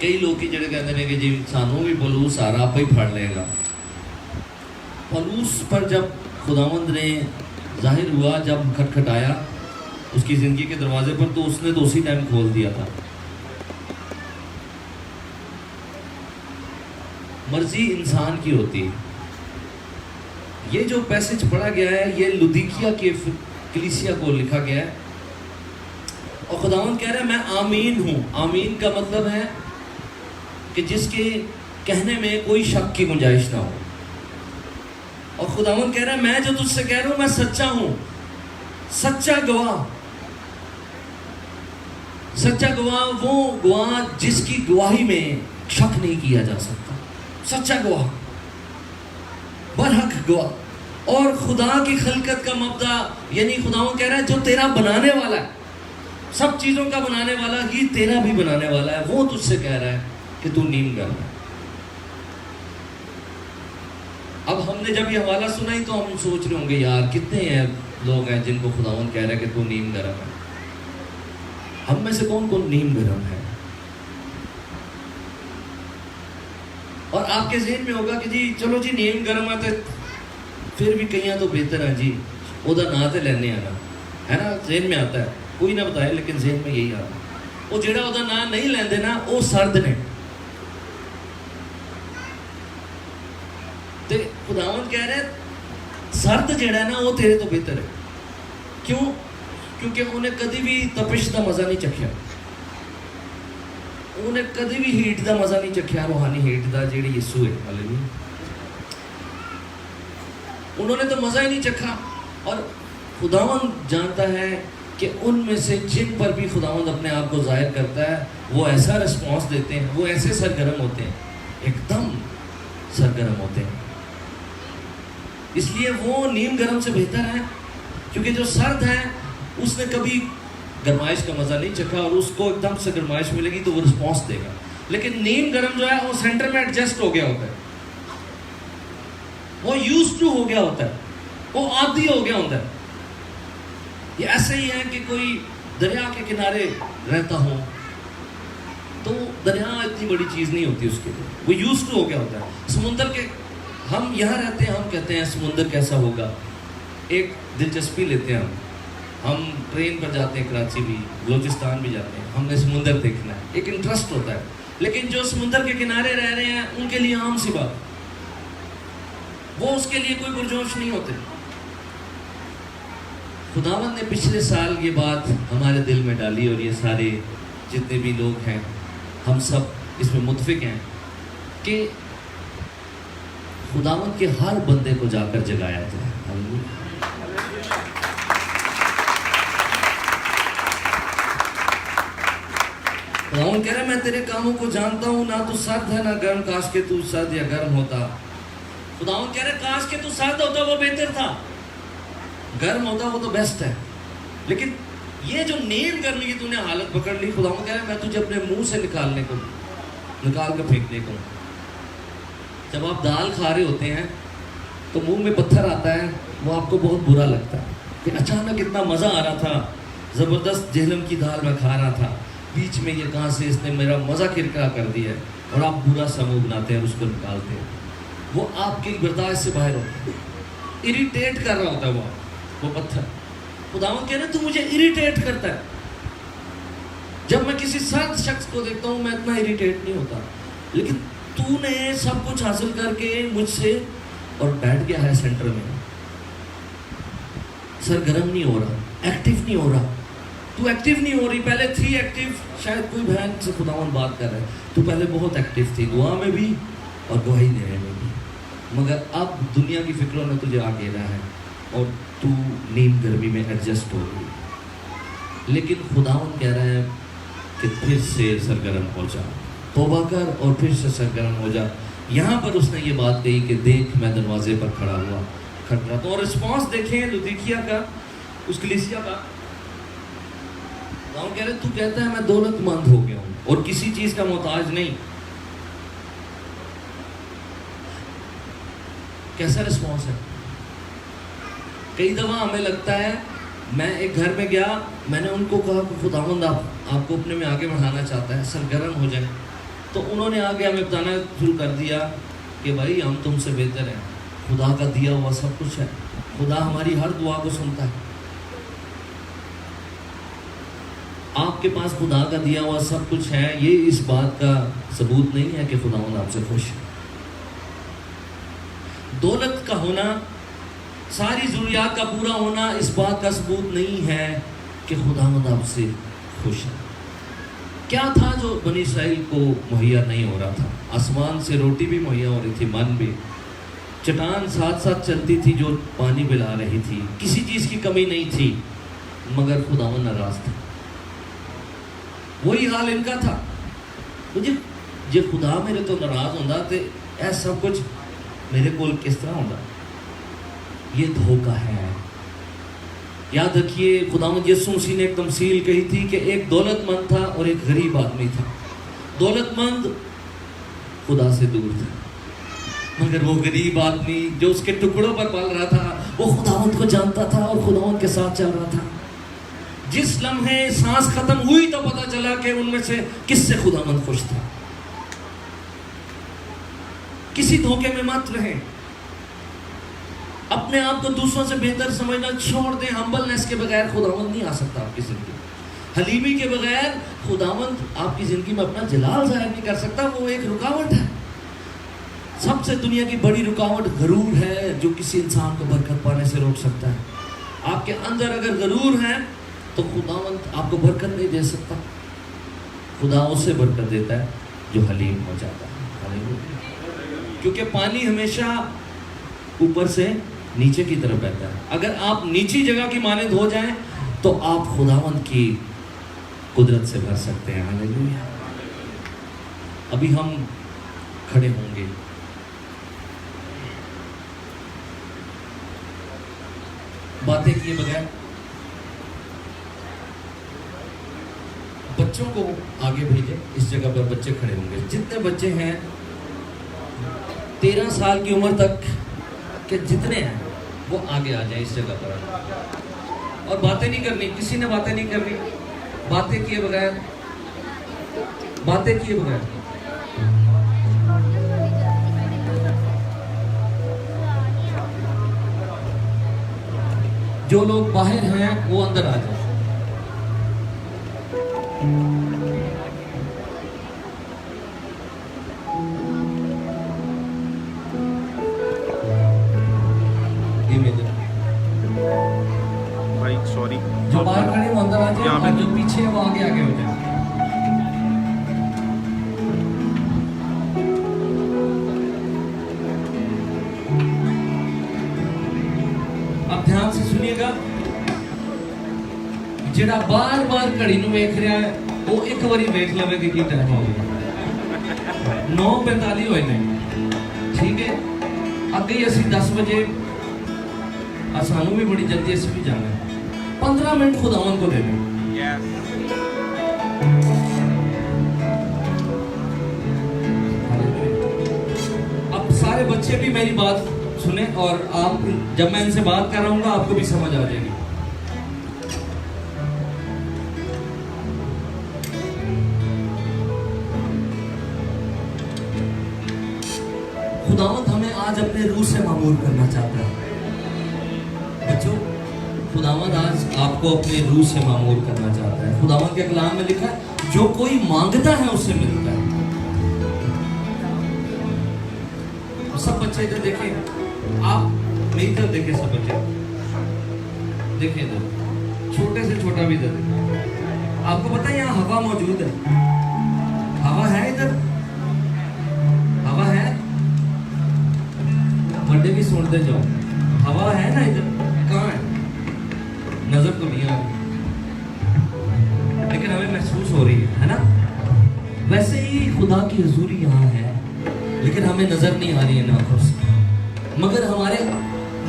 कई लोग की जड़े कहते हैं कि जी सानू भी पलूस सारा आप ही फड़ लेगा। पलूस पर जब खुदावंद ने जाहिर हुआ, जब खटखटाया उसकी ज़िंदगी के दरवाजे पर, तो उसने तो उसी टाइम खोल दिया था। मर्जी इंसान की होती है। ये जो पैसेज पढ़ा गया है ये लुदीकिया के कलीसिया को लिखा गया है, और खुदावंद कह रहा है मैं आमीन हूँ। आमीन का मतलब है कि जिसके कहने में कोई शक की गुंजाइश ना हो। और खुदावंद कह रहा है मैं जो तुझसे कह रहा हूँ मैं सच्चा हूँ, सच्चा गवाह। सच्चा गवाह वो गवाह जिसकी गवाही में शक नहीं किया जा सकता, सच्चा गवाह, बरहक गवाह। और खुदा की खलकत का मबदा, यानी खुदावंद कह रहा है जो तेरा बनाने वाला है, सब चीज़ों का बनाने वाला ही तेरा भी बनाने वाला है, वो तुझसे कह रहा है कि तू नीम गर्म है। अब हमने जब ये हवाला सुना ही तो हम सोच रहे होंगे यार कितने हैं लोग हैं जिनको खुदावंद कह रहा है कि तू नीम गर्म है। हम में से कौन कौन नीम गर्म है? और आपके ज़हन में होगा कि जी चलो जी नीम गर्म है तो फिर भी कहीं तो बेहतर है जी ओदा ना तो लेने आना है ना, ज़हन में आता है, कोई ना बताए लेकिन ज़हन में यही आता है। वो जेड़ा ओदा ना नहीं लेंदे ना वो सर्द ने, खुदावंद कह रहे हैं सर्द जेड़ा है ना वो तेरे तो बेहतर है। क्यों? क्योंकि उन्हें कभी भी तपिश का मजा नहीं चखिया, उन्हें कभी भी हीट का मजा नहीं चखिया, रूहानी हीट का जेड़ी यीशु है। हालेलुया। उन्होंने तो मजा ही नहीं चखा। और खुदावंद जानता है कि उनमें से जिन पर भी खुदावंद अपने आप को जाहिर करता है वो ऐसा रिस्पॉन्स देते हैं, वो ऐसे सरगर्म होते हैं, एकदम सरगर्म होते हैं। इसलिए वो नीम गर्म से बेहतर है, क्योंकि जो सर्द है उसने कभी गरमाइश का मजा नहीं चखा और उसको एकदम से गरमाइश मिलेगी तो वो रिस्पॉन्स देगा। लेकिन नीम गर्म जो है वो सेंटर में एडजस्ट हो गया होता है, वो यूज्ड टू हो गया होता है, वो आदी हो गया होता है। ये ऐसे ही है कि कोई दरिया के किनारे रहता हो तो दरिया इतनी बड़ी चीज नहीं होती उसके लिए, वो यूज्ड टू हो गया होता है। समुद्र के हम यहाँ रहते हैं, हम कहते हैं समुद्र कैसा होगा, एक दिलचस्पी लेते हैं हम ट्रेन पर जाते हैं, कराची भी, बलोचिस्तान भी जाते हैं, हमने समुंदर देखना है, एक इंटरेस्ट होता है। लेकिन जो समुंदर के किनारे रह रहे हैं उनके लिए आम सी बात, वो उसके लिए कोई पुरजोश नहीं होते। खुदावंद ने पिछले साल ये बात हमारे दिल में डाली और ये सारे जितने भी लोग हैं हम सब इसमें मुत्फिक हैं कि खुदावंद के हर बंदे को जाकर जगाया जाए। खुदावंद कह रहा है मैं तेरे कामों को जानता हूं, ना तू सर्द है ना गर्म, काश के तू सर्द या गर्म होता। खुदावंद कह रहा है काश के तू सर्द होता वो बेहतर था, गर्म होता वो तो बेस्ट है। लेकिन ये जो नीम गर्मी की तूने हालत पकड़ ली, खुदावंद कह रहा है मैं तुझे अपने मुंह से निकाल कर फेंकने को। जब आप दाल खा रहे होते हैं तो मुंह में पत्थर आता है, वो आपको बहुत बुरा लगता है कि अचानक इतना मज़ा आ रहा था, ज़बरदस्त जहलम की दाल मैं खा रहा था, बीच में ये कहाँ से इसने मेरा मज़ा किरकिरा कर दिया है, और आप बुरा समूह बनाते हैं और उसको निकालते हैं। वो आपकी बर्दाश्त से बाहर होता है, इरिटेट कर रहा होता है वो पत्थर। खुदावंद कह रहे तू मुझे इरिटेट करता है। जब मैं किसी सर्द शख्स को देखता हूँ मैं इतना इरिटेट नहीं होता, लेकिन तूने सब कुछ हासिल करके मुझसे और बैठ गया है सेंटर में, सरगर्म नहीं हो रहा, एक्टिव नहीं हो रहा। तू एक्टिव नहीं हो रही, पहले थी एक्टिव, शायद कोई बहन से खुदावंद बात कर रहा है, तू पहले बहुत एक्टिव थी दुआ में भी और गवाही देने में भी, मगर अब दुनिया की फिक्रों ने तुझे आ घेरा है और तू नीम गर्मी में एडजस्ट हो गई। लेकिन खुदावंद कह रहा है कि फिर से सरगर्म हो जा, तौबा कर और फिर से सरगर्म हो जा। यहाँ पर उसने ये बात कही कि देख मैं दरवाजे पर खड़ा हुआ खटखटाता। और रिस्पॉन्स देखें लुदीकिया का, उस कलीसिया का। कह रहे तू कहता है मैं दौलतमंद हो गया हूं और किसी चीज का मोहताज नहीं। कैसा रिस्पॉन्स है? कई दफा हमें लगता है, मैं एक घर में गया, मैंने उनको कहा कि खुदावंद आपको अपने में आगे बढ़ाना चाहता है, सरगर्म हो जाए, तो उन्होंने आगे हमें बताना शुरू कर दिया कि भाई हम तुमसे बेहतर हैं, खुदा का दिया हुआ सब कुछ है, खुदा हमारी हर दुआ को सुनता है, आपके पास खुदा का दिया हुआ सब कुछ है। ये इस बात का सबूत नहीं है कि खुदावंद आपसे खुश है। दौलत का होना, सारी ज़रूरियात का पूरा होना इस बात का सबूत नहीं है कि खुदावंद आपसे खुश है। क्या था जो बनी इसराइल को मुहैया नहीं हो रहा था? आसमान से रोटी भी मुहैया हो रही थी, मन भी, चट्टान साथ साथ चलती थी जो पानी पिला रही थी, किसी चीज़ की कमी नहीं थी, मगर खुदावंद नाराज था। वही हाल इनका था। मुझे जे खुदा मेरे तो नाराज होंदा तो यह सब कुछ मेरे को किस तरह होंदा? ये धोखा है। याद रखिए खुदावंद यीशु मसीह ने एक तमसील कही थी कि एक दौलतमंद था और एक गरीब आदमी था। दौलतमंद खुदा से दूर था, मगर वो गरीब आदमी जो उसके टुकड़ों पर पल रहा था वो खुदावंद को जानता था और खुदावंद के साथ चल रहा था। जिस लम्हे सांस खत्म हुई तो पता चला कि उनमें से किससे खुदावंद खुश था। किसी धोखे में मत रहें, अपने आप को दूसरों से बेहतर समझना छोड़ दें। हम्बलनेस के बगैर खुदावंद नहीं आ सकता आपकी जिंदगी। हलीमी के बगैर खुदावंद आपकी जिंदगी में अपना जलाल जाहिर नहीं कर सकता, वो एक रुकावट है। सबसे दुनिया की बड़ी रुकावट गरूर है, जो किसी इंसान को बरकत पाने से रोक सकता है। आपके अंदर अगर गरूर है तो खुदावंद आपको बरकत नहीं दे सकता। खुदा उसे बरकत देता है जो हलीम हो जाता है। हालेलुया। क्योंकि पानी हमेशा ऊपर से नीचे की तरफ बहता है। अगर आप नीची जगह की मानंद हो जाएं तो आप खुदावंद की कुदरत से भर सकते हैं। हालेलुया। अभी हम खड़े होंगे। बातें किए बगैर बच्चों को आगे भेजें। इस जगह पर बच्चे खड़े होंगे। जितने बच्चे हैं 13 साल की उम्र तक के जितने हैं वो आगे आ जाए इस जगह पर। और बातें नहीं करनी, किसी ने बातें नहीं करनी। बातें किए बगैर, बातें किए बगैर। जो लोग बाहर हैं वो अंदर आ जाए। भाई सॉरी, जो बाहर खड़े वो अंदर आ जाए यहाँ पे और जो पीछे है वो आगे आगे हो जाए। अब ध्यान से सुनिएगा। जेड़ा बार बार घड़ी ਨੂੰ ਵੇਖ ਰਿਹਾ ਹੈ ਉਹ ਇੱਕ ਵਾਰੀ ਵੇਖ ਲਵੇ ਕਿ ਕੀ ਟਾਈਮ ਹੋ ਗਿਆ। 9:45 ਹੋਏ ਨੇ, ਠੀਕ ਹੈ। ਅੱਗੇ ਹੀ ਅਸੀਂ 10 ਵਜੇ ਸਾਨੂੰ ਵੀ ਬੜੀ ਜਲਦੀ ਅਸੀਂ ਵੀ ਜਾਣਾ ਹੈ। 15 ਮਿੰਟ खुदावन को दे दें। अब सारे बच्चे भी मेरी बात सुने और आप, जब मैं इनसे बात कर रहा हूँ आपको भी समझ आ जाएगी। खुदावंद हमें आज अपने रूह से मामूर करना चाहता है। बच्चों, खुदावंद आज आपको अपने रूह से मामूर करना चाहता है। खुदावंद के कलाम में लिखा है जो कोई मांगता है उससे मिलता है। सब बच्चे इधर देखें, आप मेरी तरफ देखें। सब बच्चे देखें इधर, छोटे से छोटा भी इधर देखें। आपको पता है यहाँ हवा मौजूद है। हवा है इधर, हवा है। बड़े भी सुनते जाओ, हवा है ना इधर। कहाँ है? नजर तो नहीं आ रही, लेकिन हमें महसूस हो रही है ना। वैसे ही खुदा की हुजूरी यहाँ है, लेकिन हमें नजर नहीं आ रही है आंखों से, मगर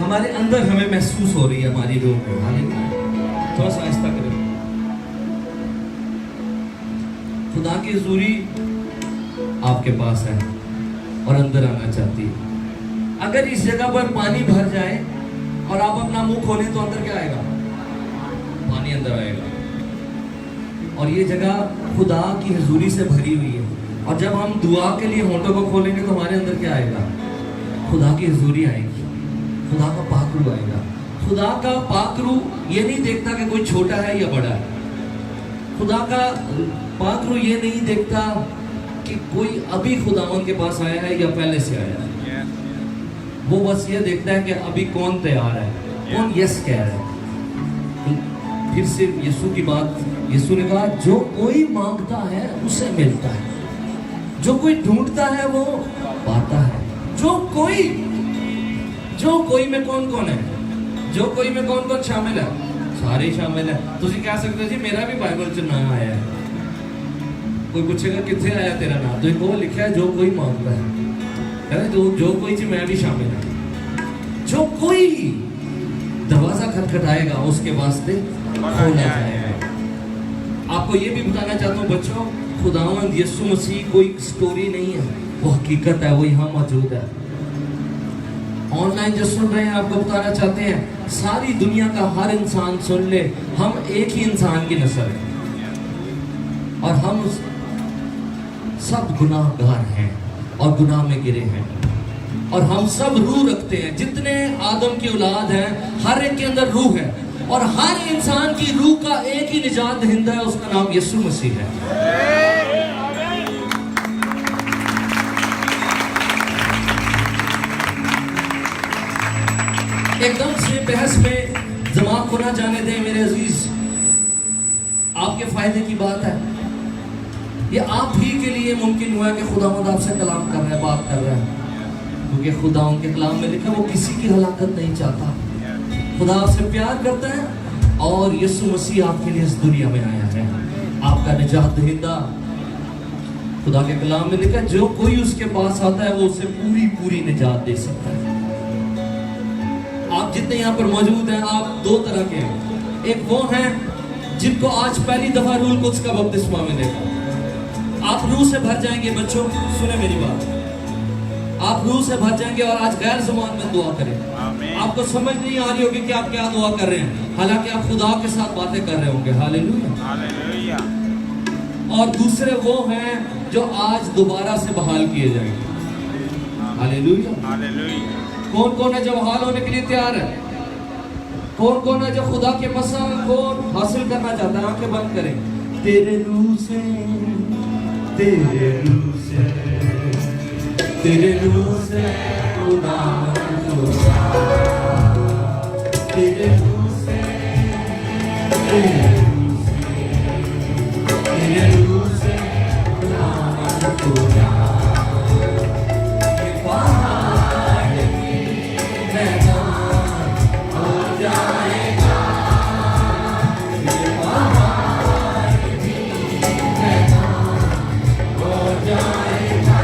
हमारे अंदर हमें महसूस हो रही है, हमारी रूह में। हालेलुया। थोड़ा सा आहिस्ता करें। खुदा की हुजूरी आपके पास है और अंदर आना चाहती है। अगर इस जगह पर पानी भर जाए और आप अपना मुंह खोलें तो अंदर क्या आएगा? पानी अंदर आएगा। और ये जगह खुदा की हुजूरी से भरी हुई है। और जब हम दुआ के लिए होंठों को खोलेंगे तो हमारे अंदर क्या आएगा? खुदा की हुजूरी आएगी, खुदा का पाक रूह आएगा। खुदा का पाक रूह ये नहीं देखता कि कोई छोटा है या बड़ा है। खुदा का पाक रूह ये नहीं देखता कि कोई अभी खुदावन के पास आया है या पहले से आया है। वो बस ये देखता है कि अभी कौन तैयार है, कौन यस कह रहा है। फिर से यीशु की बात, यीशु ने कहा जो कोई मांगता है उसे मिलता है, जो कोई ढूंढता है वो पाता है। जो कोई में कौन कौन है? जो कोई में कौन कौन शामिल है? सारे ही शामिल है। तुम कह सकते हो जी मेरा भी बाइबल च नाम आया है। कोई पूछेगा कितने आया तेरा नाम, तो एक वो लिखा है जो कोई मांगता है ना। जो कोई जी मैं भी शामिल है। जो कोई दरवाजा खटखटाएगा उसके वास्ते खोला जाएगा। आपको ये भी बताना चाहता हूँ बच्चों, खुदावंद यीशु मसीह कोई स्टोरी नहीं है, वो हकीकत है, वो यहाँ मौजूद है। ऑनलाइन जो सुन रहे हैं आपको बताना चाहते हैं, सारी दुनिया का हर इंसान सुन ले, हम एक ही इंसान की नस्ल है और हम सब गुनाहगार हैं और गुनाह में गिरे हैं और हम सब रूह रखते हैं। जितने आदम की औलाद हैं हर एक के अंदर रूह है और हर इंसान की रूह का एक ही निजात दहिंदा है, उसका नाम यीशु मसीह है। एकदम से बहस में दिमाग को ना जाने दें मेरे अजीज। आपके फायदे की बात है। ये आप ही के लिए मुमकिन हुआ कि खुदावंद आपसे कलाम कर रहा है, बात कर रहा है, क्योंकि खुदा उनके कलाम में लिखा वो किसी की हलाकत नहीं चाहता। खुदा आपसे प्यार करता है और यीशु मसीह आपके लिए इस दुनिया में आया है, आपका निजात दहिंदा। खुदा के कलाम में लिखा जो कोई उसके पास आता है वो उसे पूरी पूरी निजात दे सकता है। आप जितने यहाँ पर मौजूद हैं आप दो तरह के हैं। एक वो हैं जिनको आज पहली दफा रूह कुद्स का बपतिस्मा मिलेगा। आप रूह से भर जाएंगे। बच्चों सुने मेरी बात, आप रूह से भर जाएंगे और आज गैर ज़ुबान में दुआ करें। आपको समझ नहीं आ रही होगी कि आप क्या दुआ कर रहे हैं, हालांकि आप खुदा के साथ बातें कर रहे होंगे। Hallelujah hallelujah. और दूसरे वो हैं जो आज दोबारा से बहाल किए जाएंगे। Hallelujah hallelujah. कौन कौन है जो बहाल होने के लिए तैयार है? कौन कौन है जो खुदा के पसंद को हासिल करना चाहता है? आंखें बंद करें। तेरे रूह से, तेरे रूह से, तेरे रूह से खुदा, तेरे रूह से, तेरे रूह से, तेरे रूह से खुदा, ये पहाड़ मैदान हो जाएगा, ये पहाड़ मैदान हो जाएगा।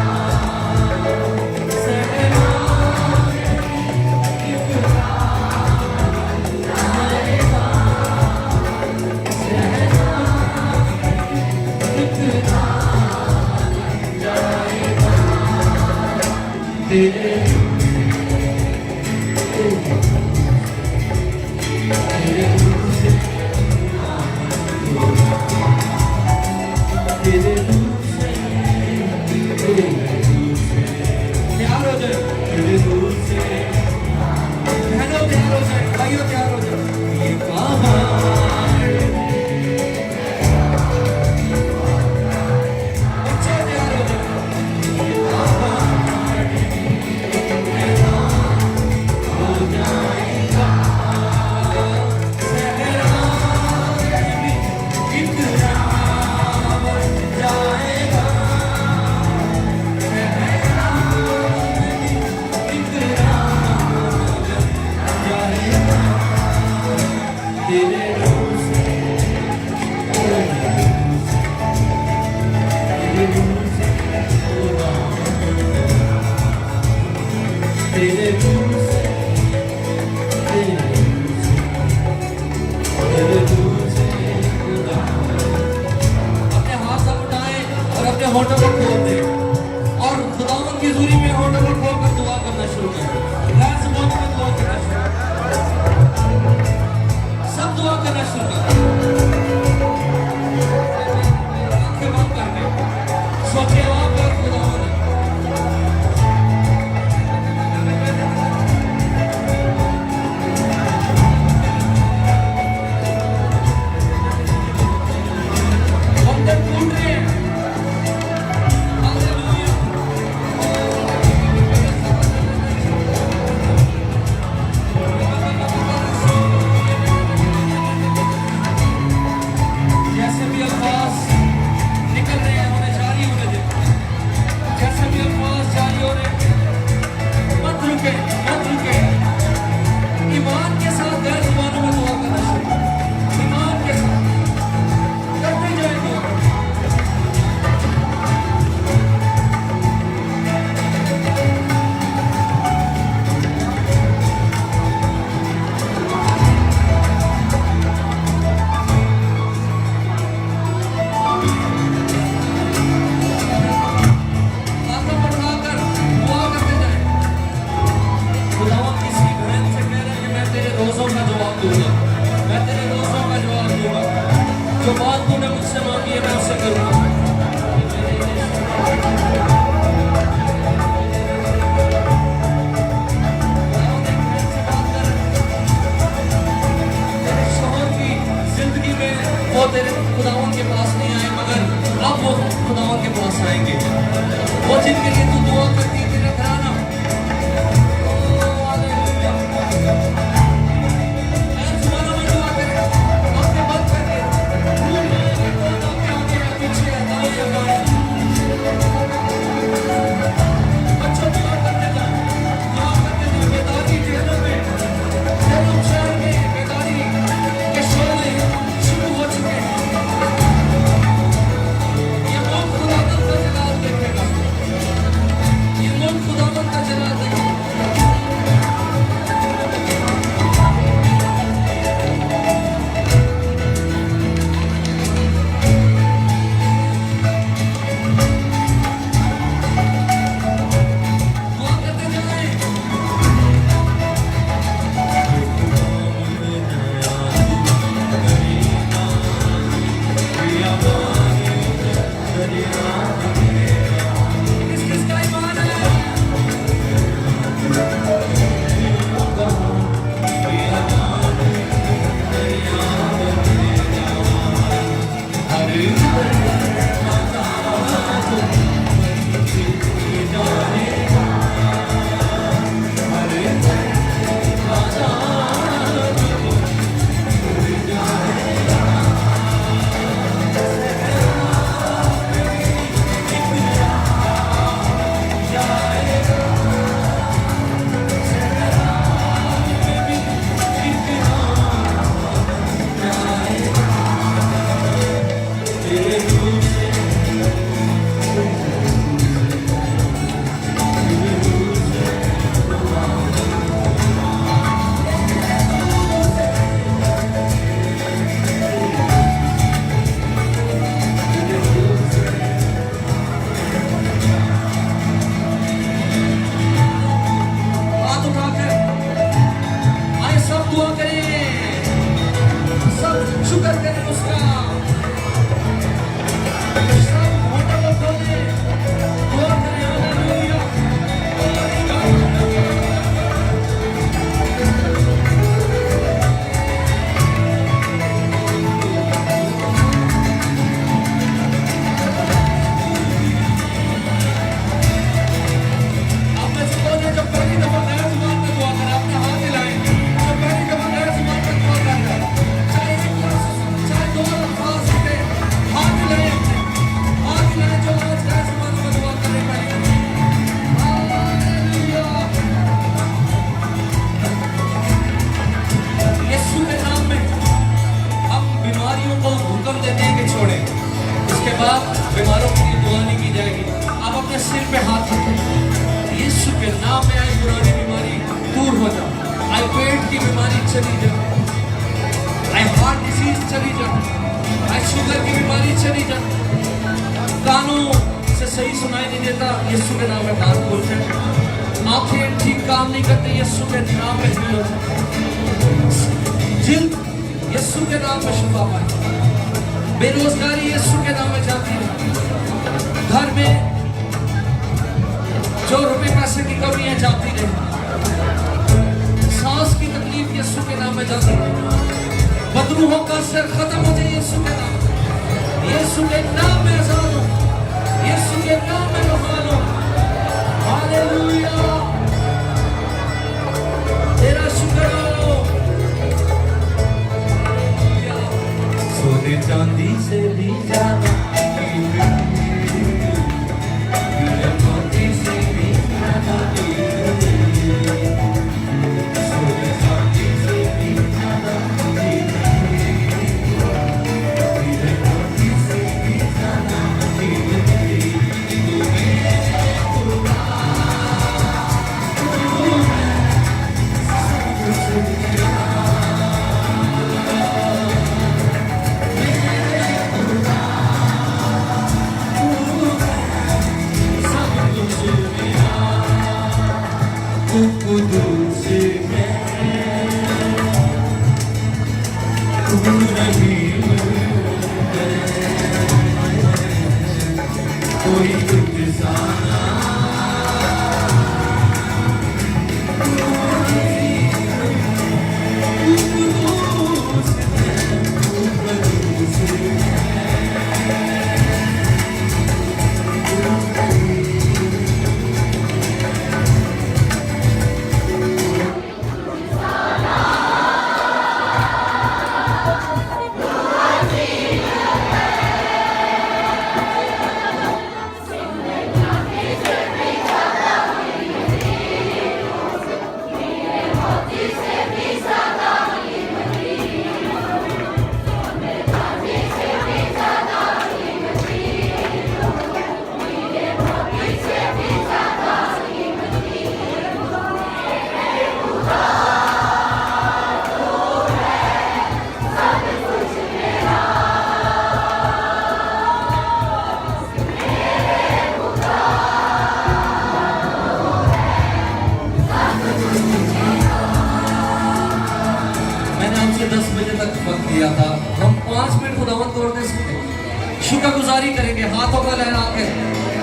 शुक्रगुजारी करेंगे हाथों को लहरा के,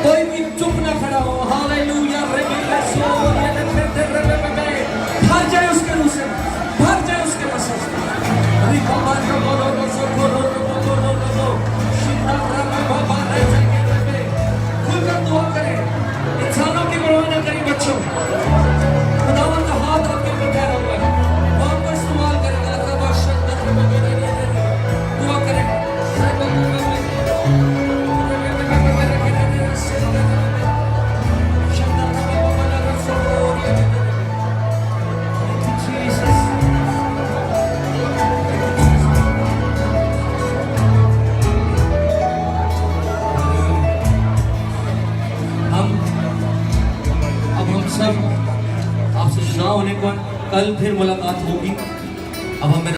कोई भी चुप ना खड़ा हो। हालेलुया। भर जाए उसके रूह से, भर जाए उसके नशे से। खुलकर दुआ करें, इंसानों की परवाह न करें। बच्चों, खुदावंद का हाथ आपके ऊपर ठहरा हुआ है, वो आपको इस्तेमाल करेगा। दुआ करें। सब आपसे जुदा होने को है। कल फिर मुलाकात होगी। अब हमें